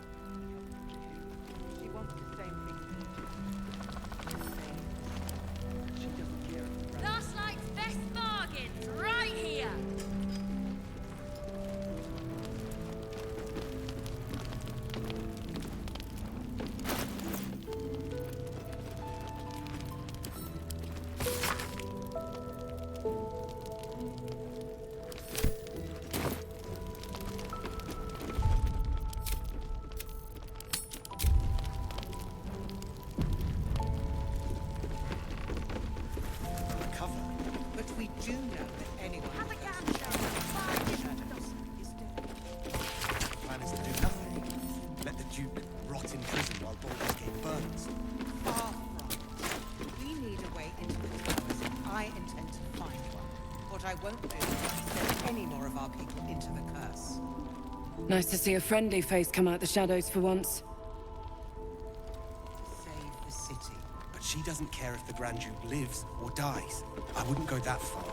She won't Nice to see a friendly face come out the shadows for once. Save the city. But she doesn't care if the Grand Duke lives or dies. I wouldn't go that far.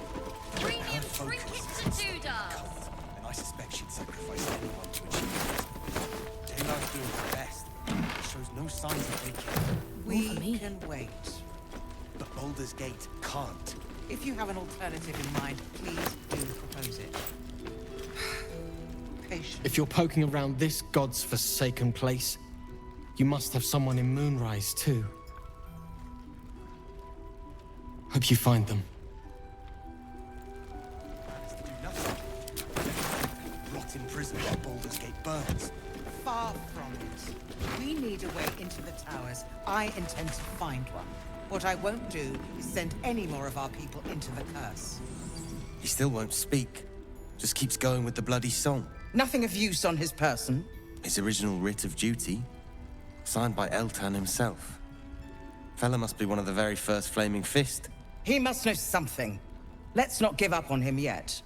Premium trinkets to Tudor! And I suspect she'd sacrifice anyone to achieve it. Daylight's doing her best. It shows no signs of leaking. We can wait. But Baldur's Gate can't. If you have an alternative in mind, please do propose it. Patience. If you're poking around this god's forsaken place, you must have someone in Moonrise too. Hope you find them. Rot in prison while Baldur's Gate burns. Far from it. We need a way into the towers. I intend to find one. What I won't do is send any more of our people into the curse. He still won't speak. Just keeps going with the bloody song. Nothing of use on his person. His original writ of duty, signed by Eltan himself. Fella must be one of the very first Flaming Fist. He must know something. Let's not give up on him yet.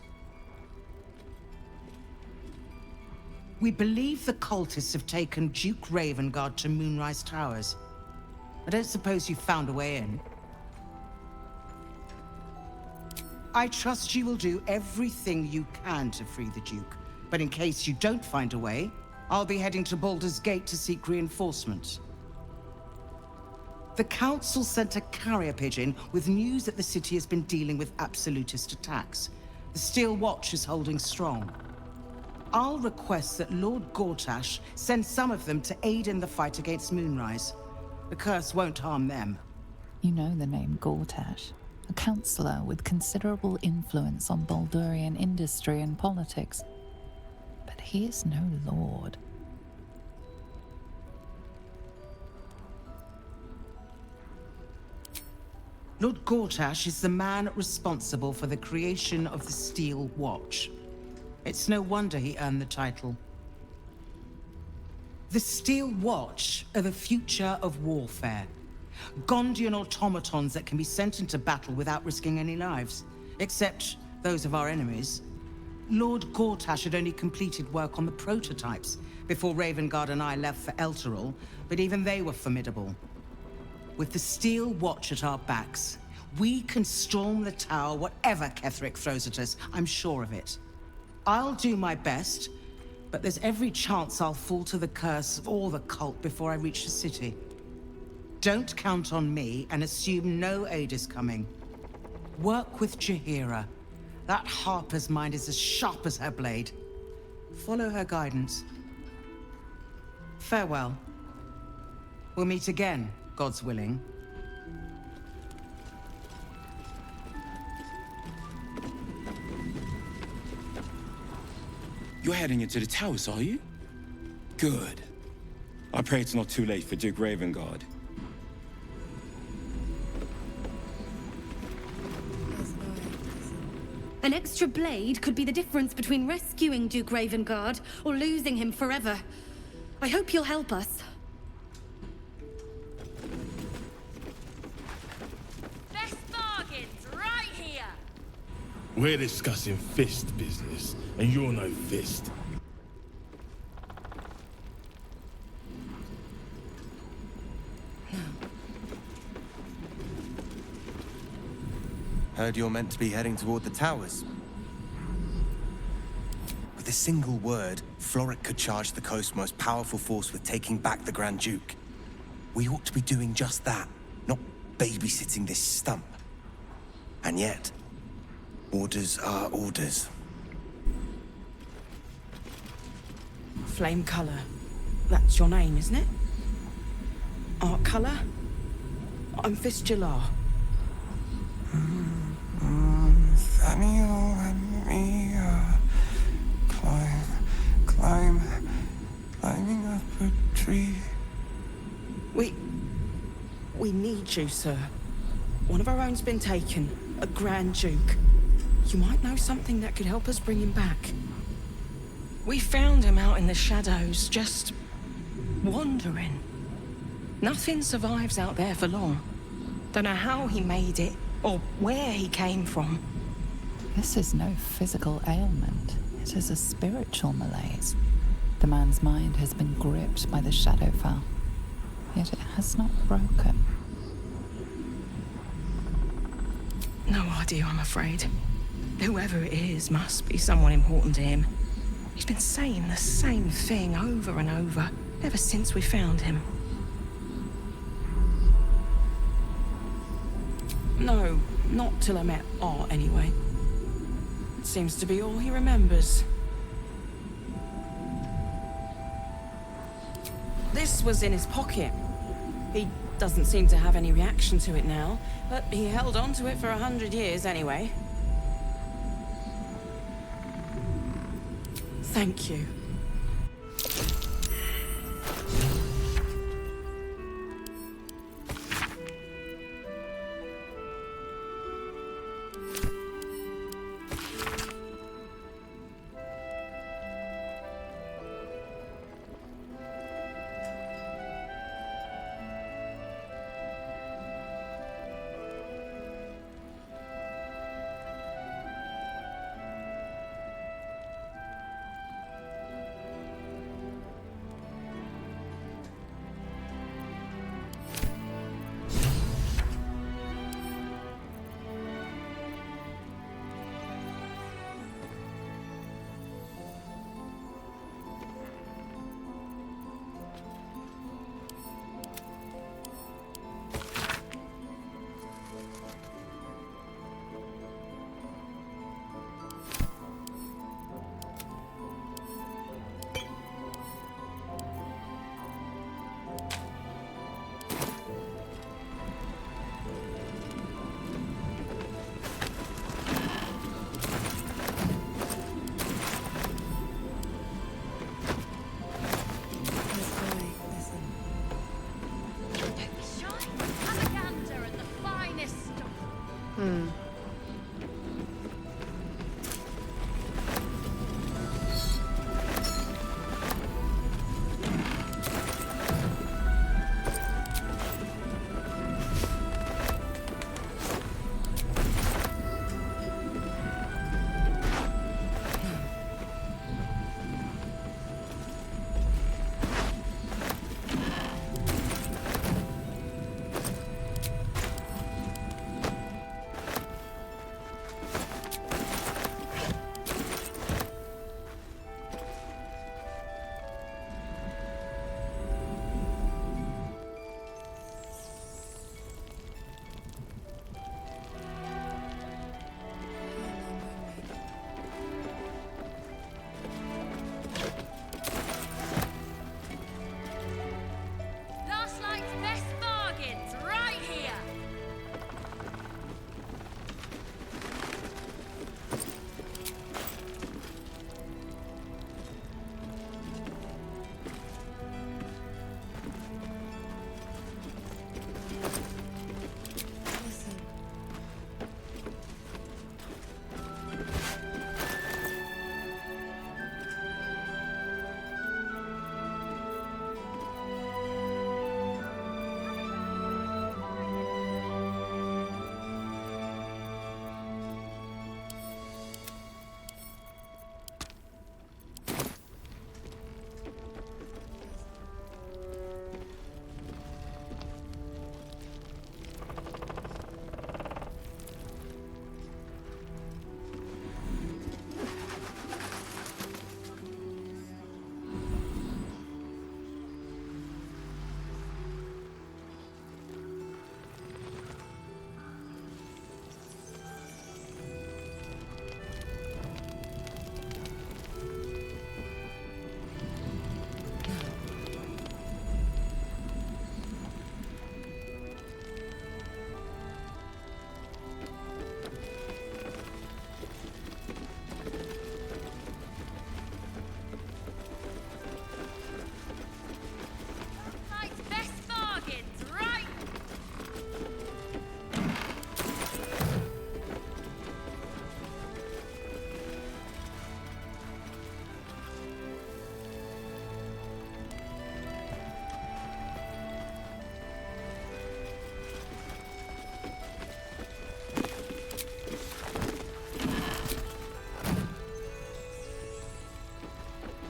We believe the cultists have taken Duke Ravengard to Moonrise Towers. I don't suppose you've found a way in. I trust you will do everything you can to free the Duke, but in case you don't find a way, I'll be heading to Baldur's Gate to seek reinforcements. The Council sent a carrier pigeon with news that the city has been dealing with absolutist attacks. The Steel Watch is holding strong. I'll request that Lord Gortash send some of them to aid in the fight against Moonrise. The curse won't harm them. You know the name Gortash, a councillor with considerable influence on Baldurian industry and politics. But he is no lord. Lord Gortash is the man responsible for the creation of the Steel Watch. It's no wonder he earned the title. The Steel Watch are the future of warfare. Gondian automatons that can be sent into battle without risking any lives, except those of our enemies. Lord Gortash had only completed work on the prototypes before Ravengard and I left for Elturel, but even they were formidable. With the Steel Watch at our backs, we can storm the tower whatever Ketheric throws at us, I'm sure of it. I'll do my best, but there's every chance I'll fall to the curse or the cult before I reach the city. Don't count on me and assume no aid is coming. Work with Jaheira. That Harper's mind is as sharp as her blade. Follow her guidance. Farewell. We'll meet again, God's willing. You're heading into the towers, are you? Good. I pray it's not too late for Duke Ravengard. An extra blade could be the difference between rescuing Duke Ravengard or losing him forever. I hope you'll help us. Best bargains right here! We're discussing fist business, and you're no fist. Heard you're meant to be heading toward the towers. With a single word, Floric could charge the coast's most powerful force with taking back the Grand Duke. We ought to be doing just that, not babysitting this stump. And yet, orders are orders. Flame color. That's your name, isn't it? Art color? I'm Fistula. Nathaniel and me climbing up a tree. We need you, sir. One of our own's been taken, a Grand Duke. You might know something that could help us bring him back. We found him out in the shadows, just wandering. Nothing survives out there for long. Don't know how he made it, or where he came from. This is no physical ailment. It is a spiritual malaise. The man's mind has been gripped by the Shadowfell, yet it has not broken. No idea, I'm afraid. Whoever it is must be someone important to him. He's been saying the same thing over and over, ever since we found him. No, not till I met Art, anyway. It seems to be all he remembers. This was in his pocket. He doesn't seem to have any reaction to it now, but he held on to it for 100 years anyway. Thank you.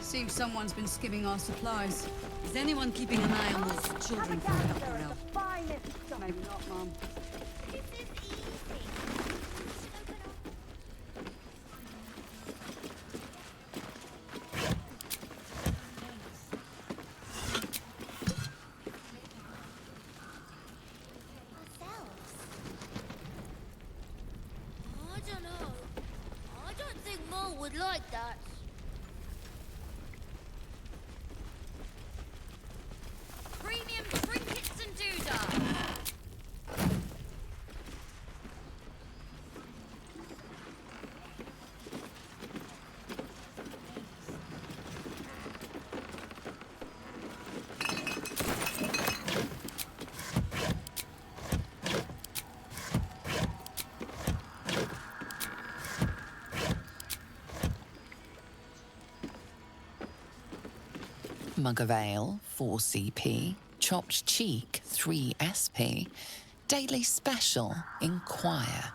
Seems someone's been skimming our supplies. Is anyone keeping an eye on those children from Baldur? Maybe not, Mom. I don't know. I don't think Mo would like that. Premium trinkets and doodads. Mug of ale, 4 CP. Chopped cheek, 3 SP. Daily special, inquire.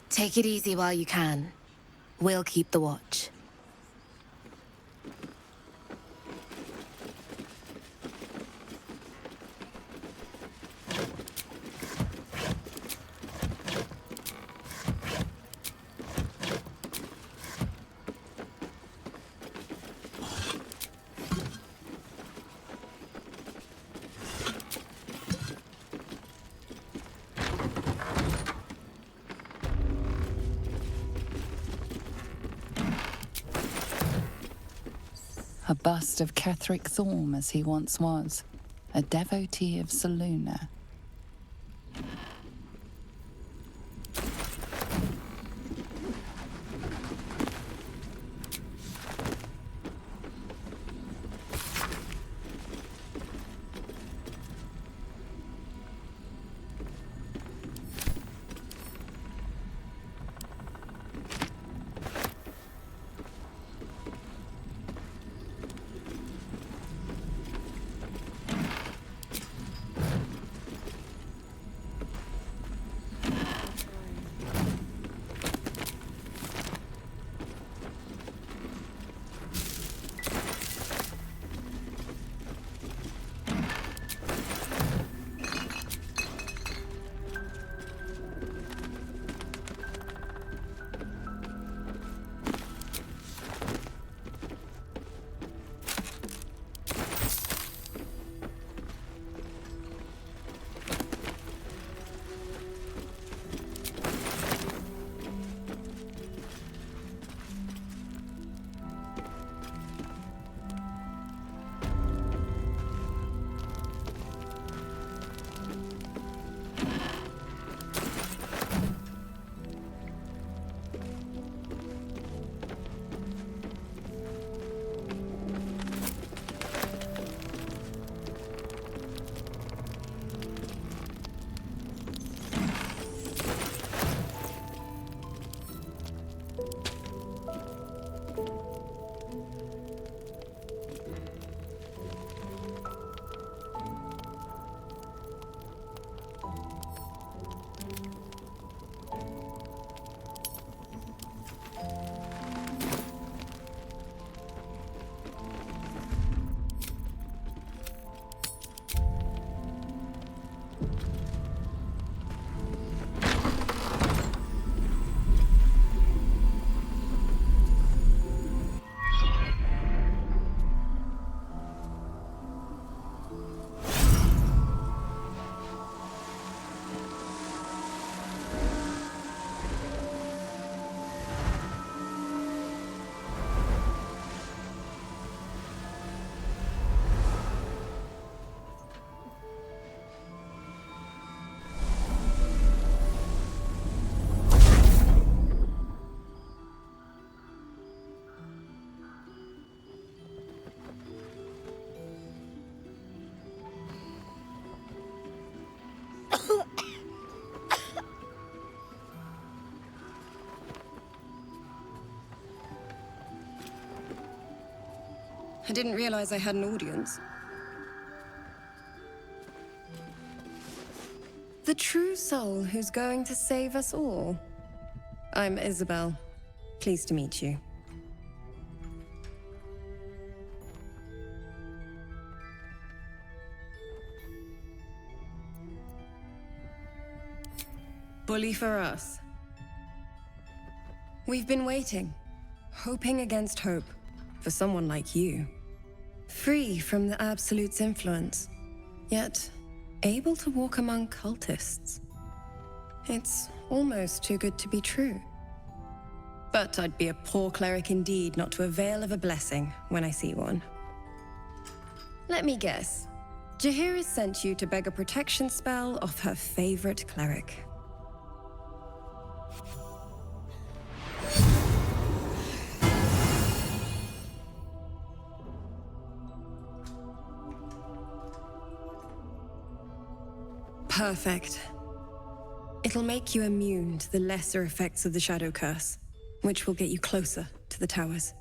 Take it easy while you can. We'll keep the watch. A bust of Ketheric Thorm as he once was, a devotee of Selûne. I didn't realize I had an audience. The true soul who's going to save us all. I'm Isobel. Pleased to meet you. Bully for us. We've been waiting, hoping against hope, for someone like you. Free from the Absolute's influence, yet able to walk among cultists. It's almost too good to be true. But I'd be a poor cleric indeed not to avail of a blessing when I see one. Let me guess. Jaheira sent you to beg a protection spell off her favorite cleric. Perfect. It'll make you immune to the lesser effects of the Shadow Curse, which will get you closer to the towers.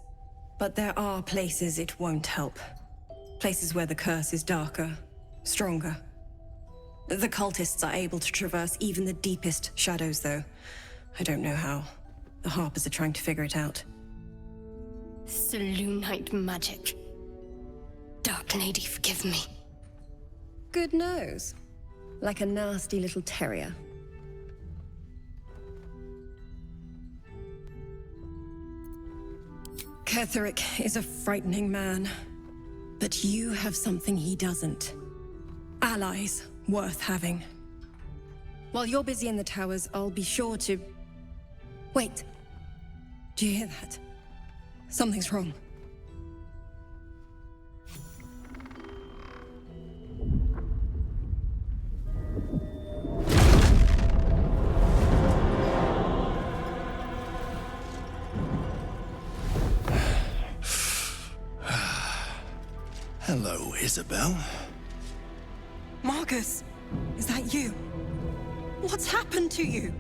But there are places it won't help. Places where the curse is darker, stronger. The cultists are able to traverse even the deepest shadows, though. I don't know how. The Harpers are trying to figure it out. Selûnite magic. Dark Lady, forgive me. Good nose. Like a nasty little terrier. Ketheric is a frightening man. But you have something he doesn't. Allies worth having. While you're busy in the towers, I'll be sure to... Wait. Do you hear that? Something's wrong. Hello, Isobel. Marcus, is that you? What's happened to you?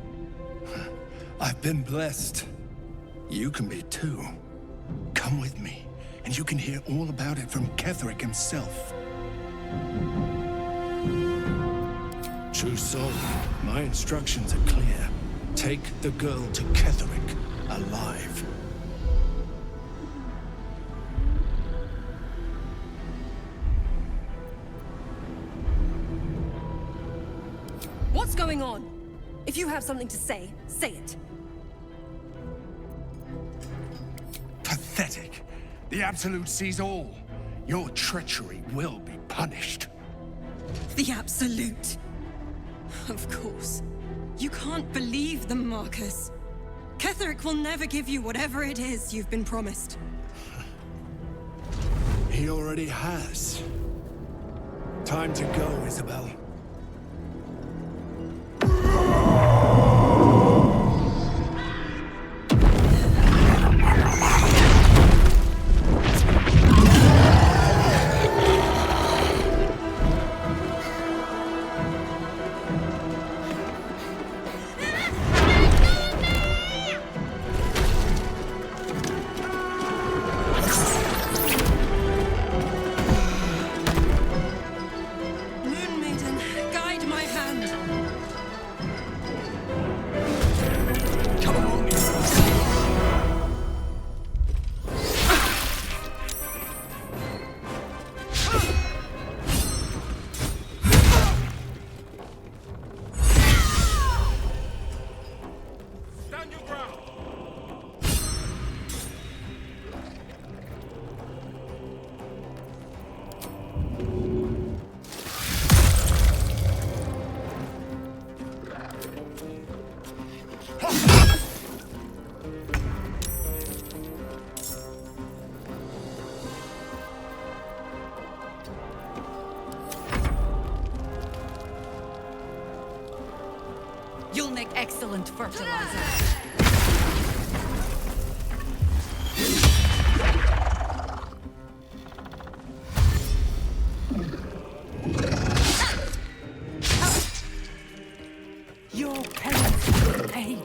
I've been blessed. You can be too. Come with me, and you can hear all about it from Ketheric himself. True soul, my instructions are clear. Take the girl to Ketheric, alive. What's going on? If you have something to say, say it. Pathetic. The Absolute sees all. Your treachery will be punished. The Absolute. Of course. You can't believe them, Marcus. Ketheric will never give you whatever it is you've been promised. He already has. Time to go, Isobel. You'll make excellent fertilizer. Your parents will pay.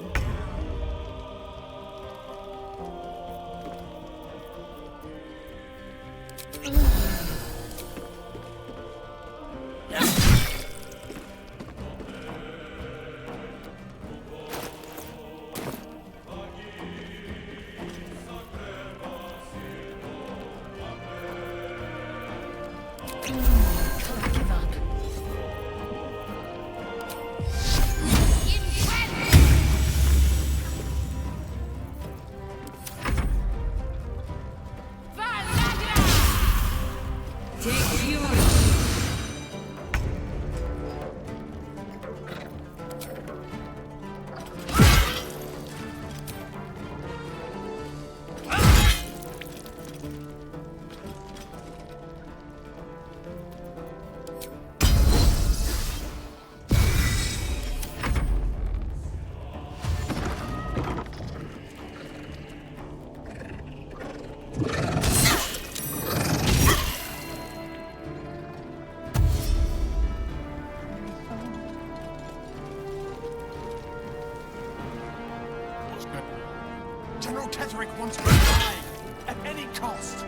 General Ketherick wants me to die at any cost.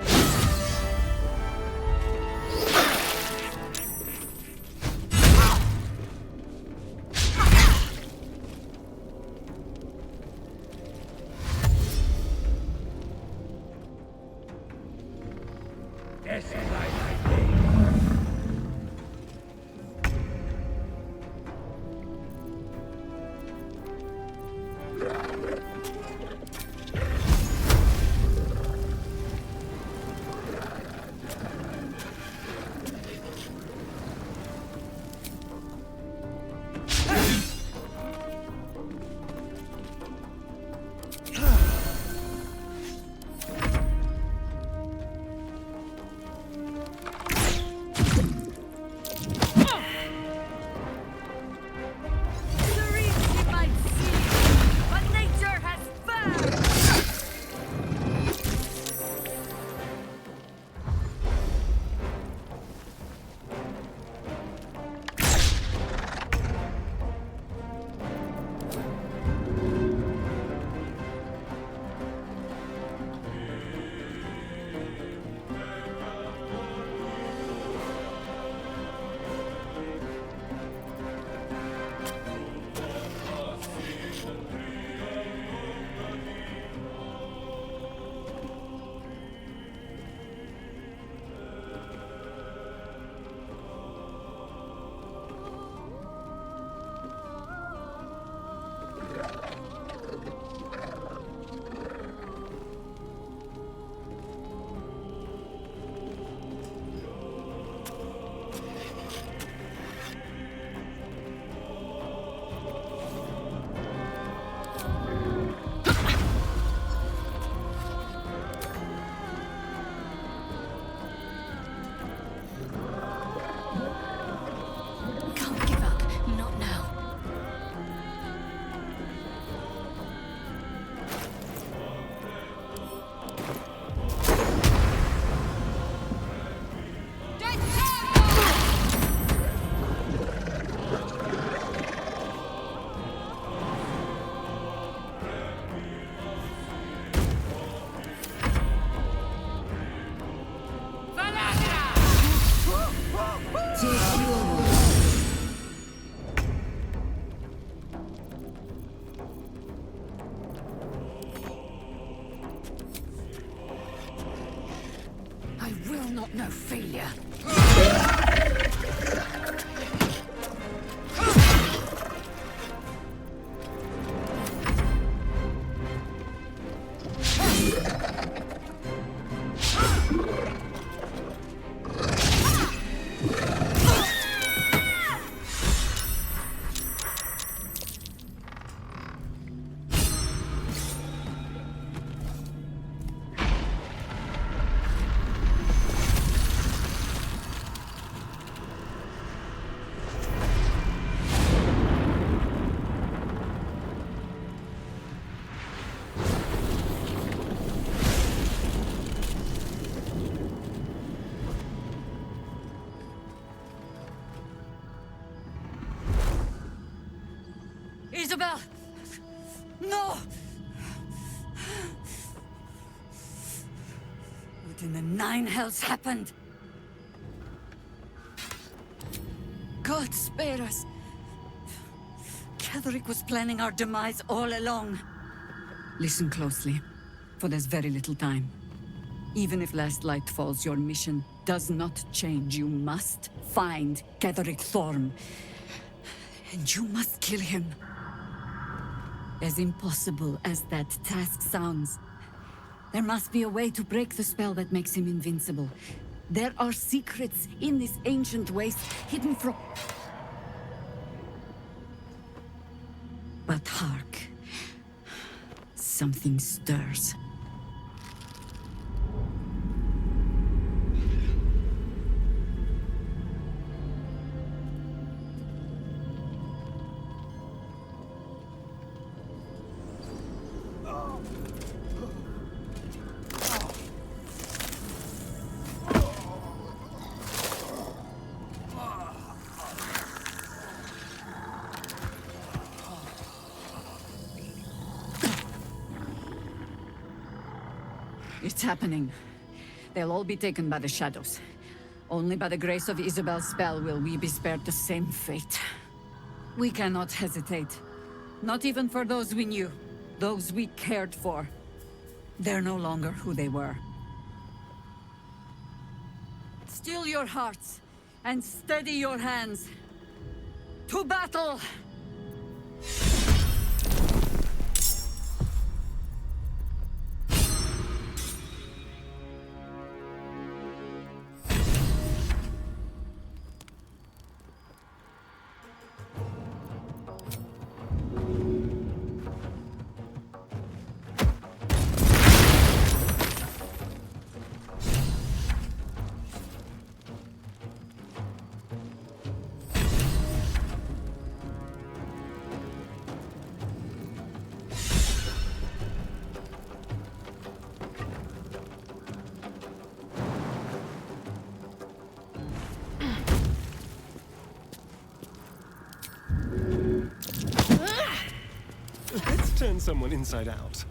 I will not know failure. Isobel! No! What in the nine hells happened? God spare us. Ketherick was planning our demise all along. Listen closely, for there's very little time. Even if last light falls, your mission does not change. You must find Ketherick Thorm. And you must kill him. As impossible as that task sounds, there must be a way to break the spell that makes him invincible. There are secrets in this ancient waste hidden from... But hark. Something stirs. It's happening. They'll all be taken by the shadows. Only by the grace of Isobel's spell will we be spared the same fate. We cannot hesitate. Not even for those we knew. Those we cared for. They're no longer who they were. Still your hearts, and steady your hands. To battle! Let's turn someone inside out.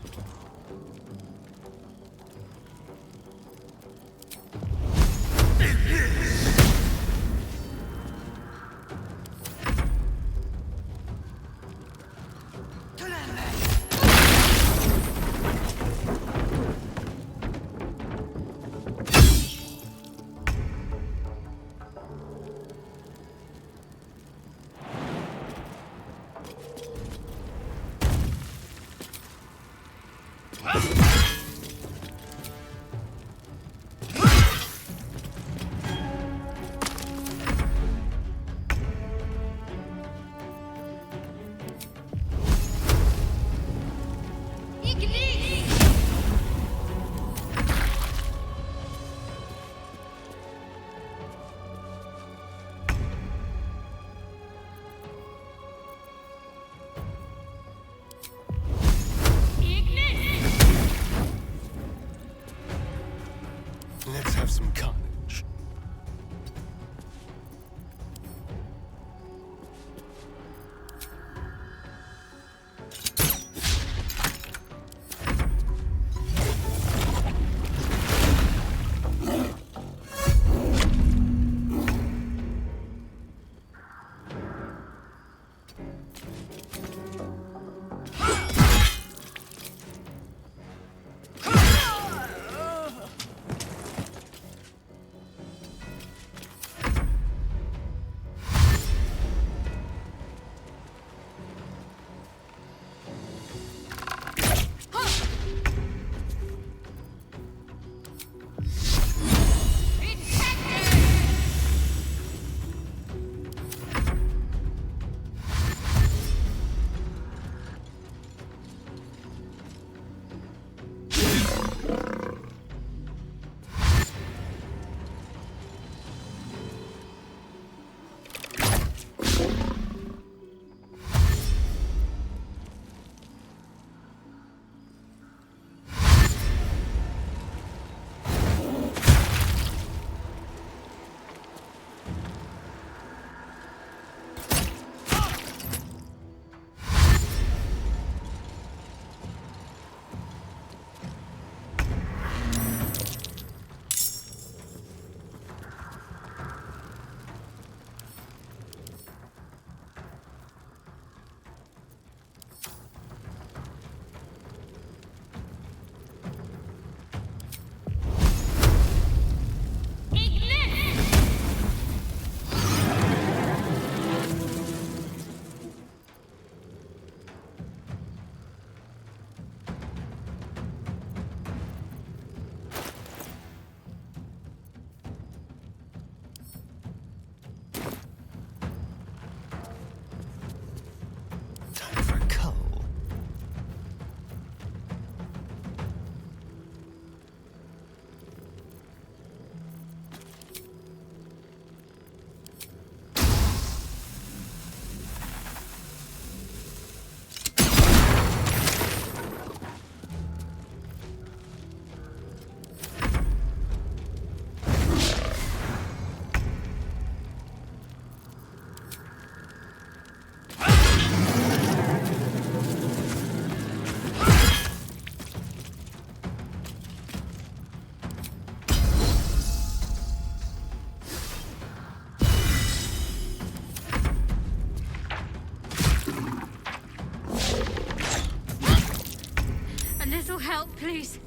A little help, please.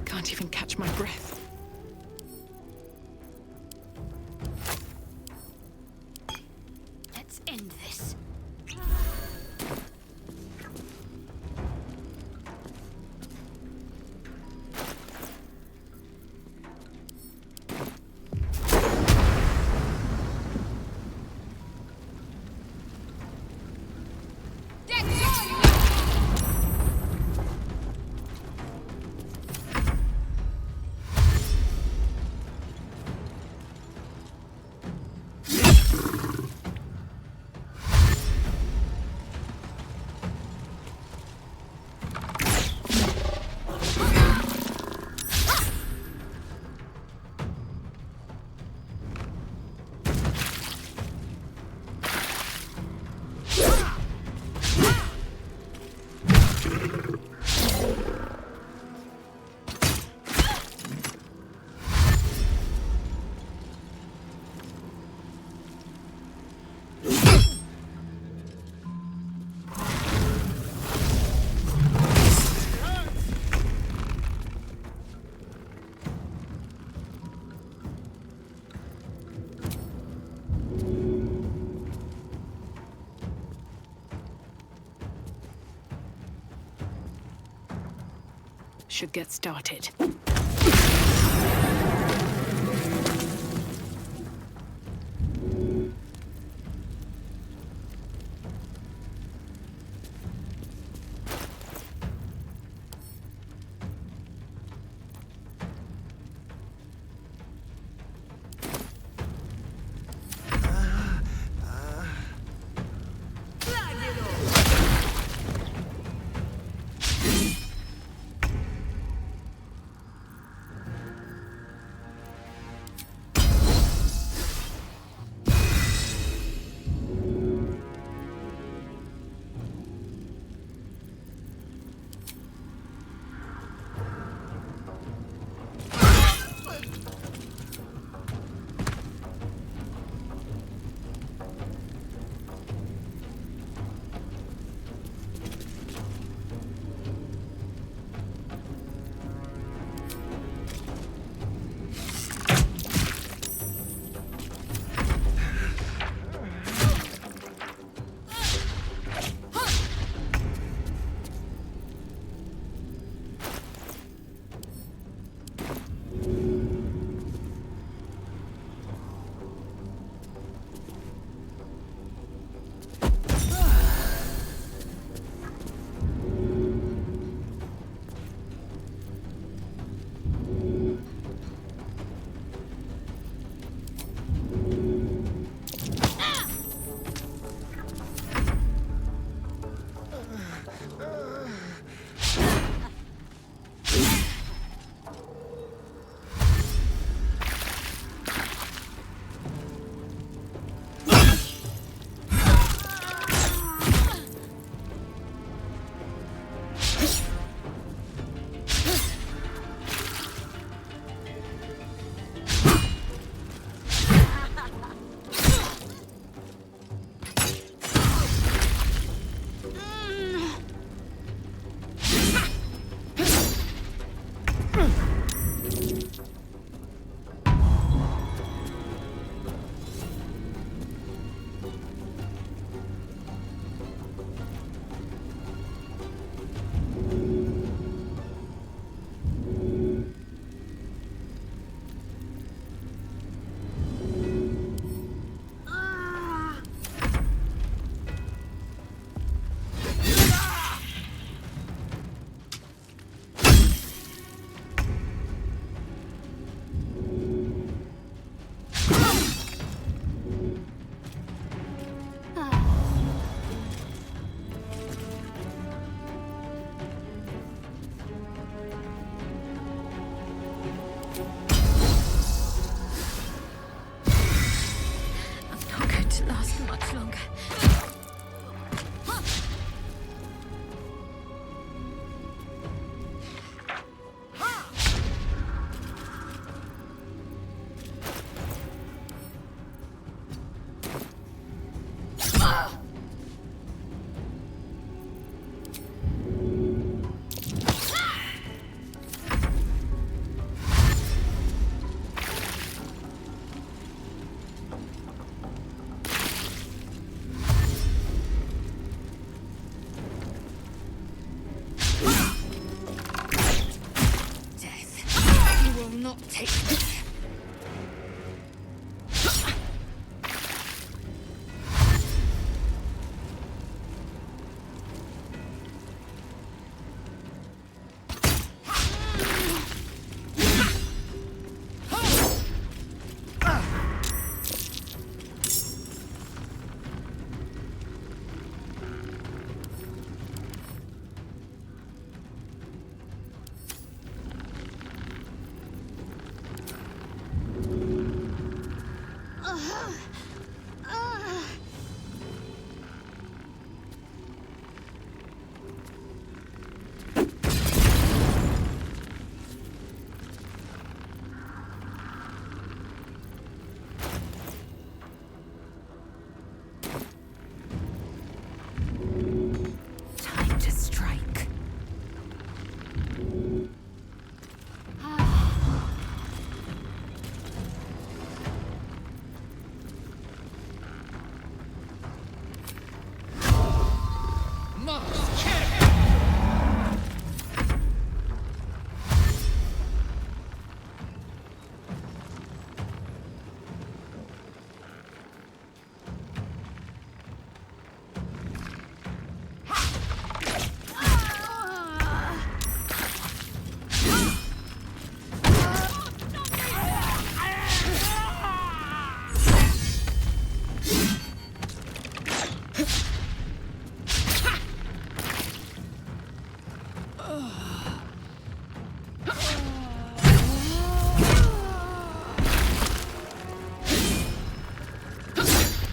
Can't even catch my breath. Let's end this. Should get started. Time to strike.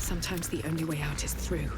Sometimes the only way out is through.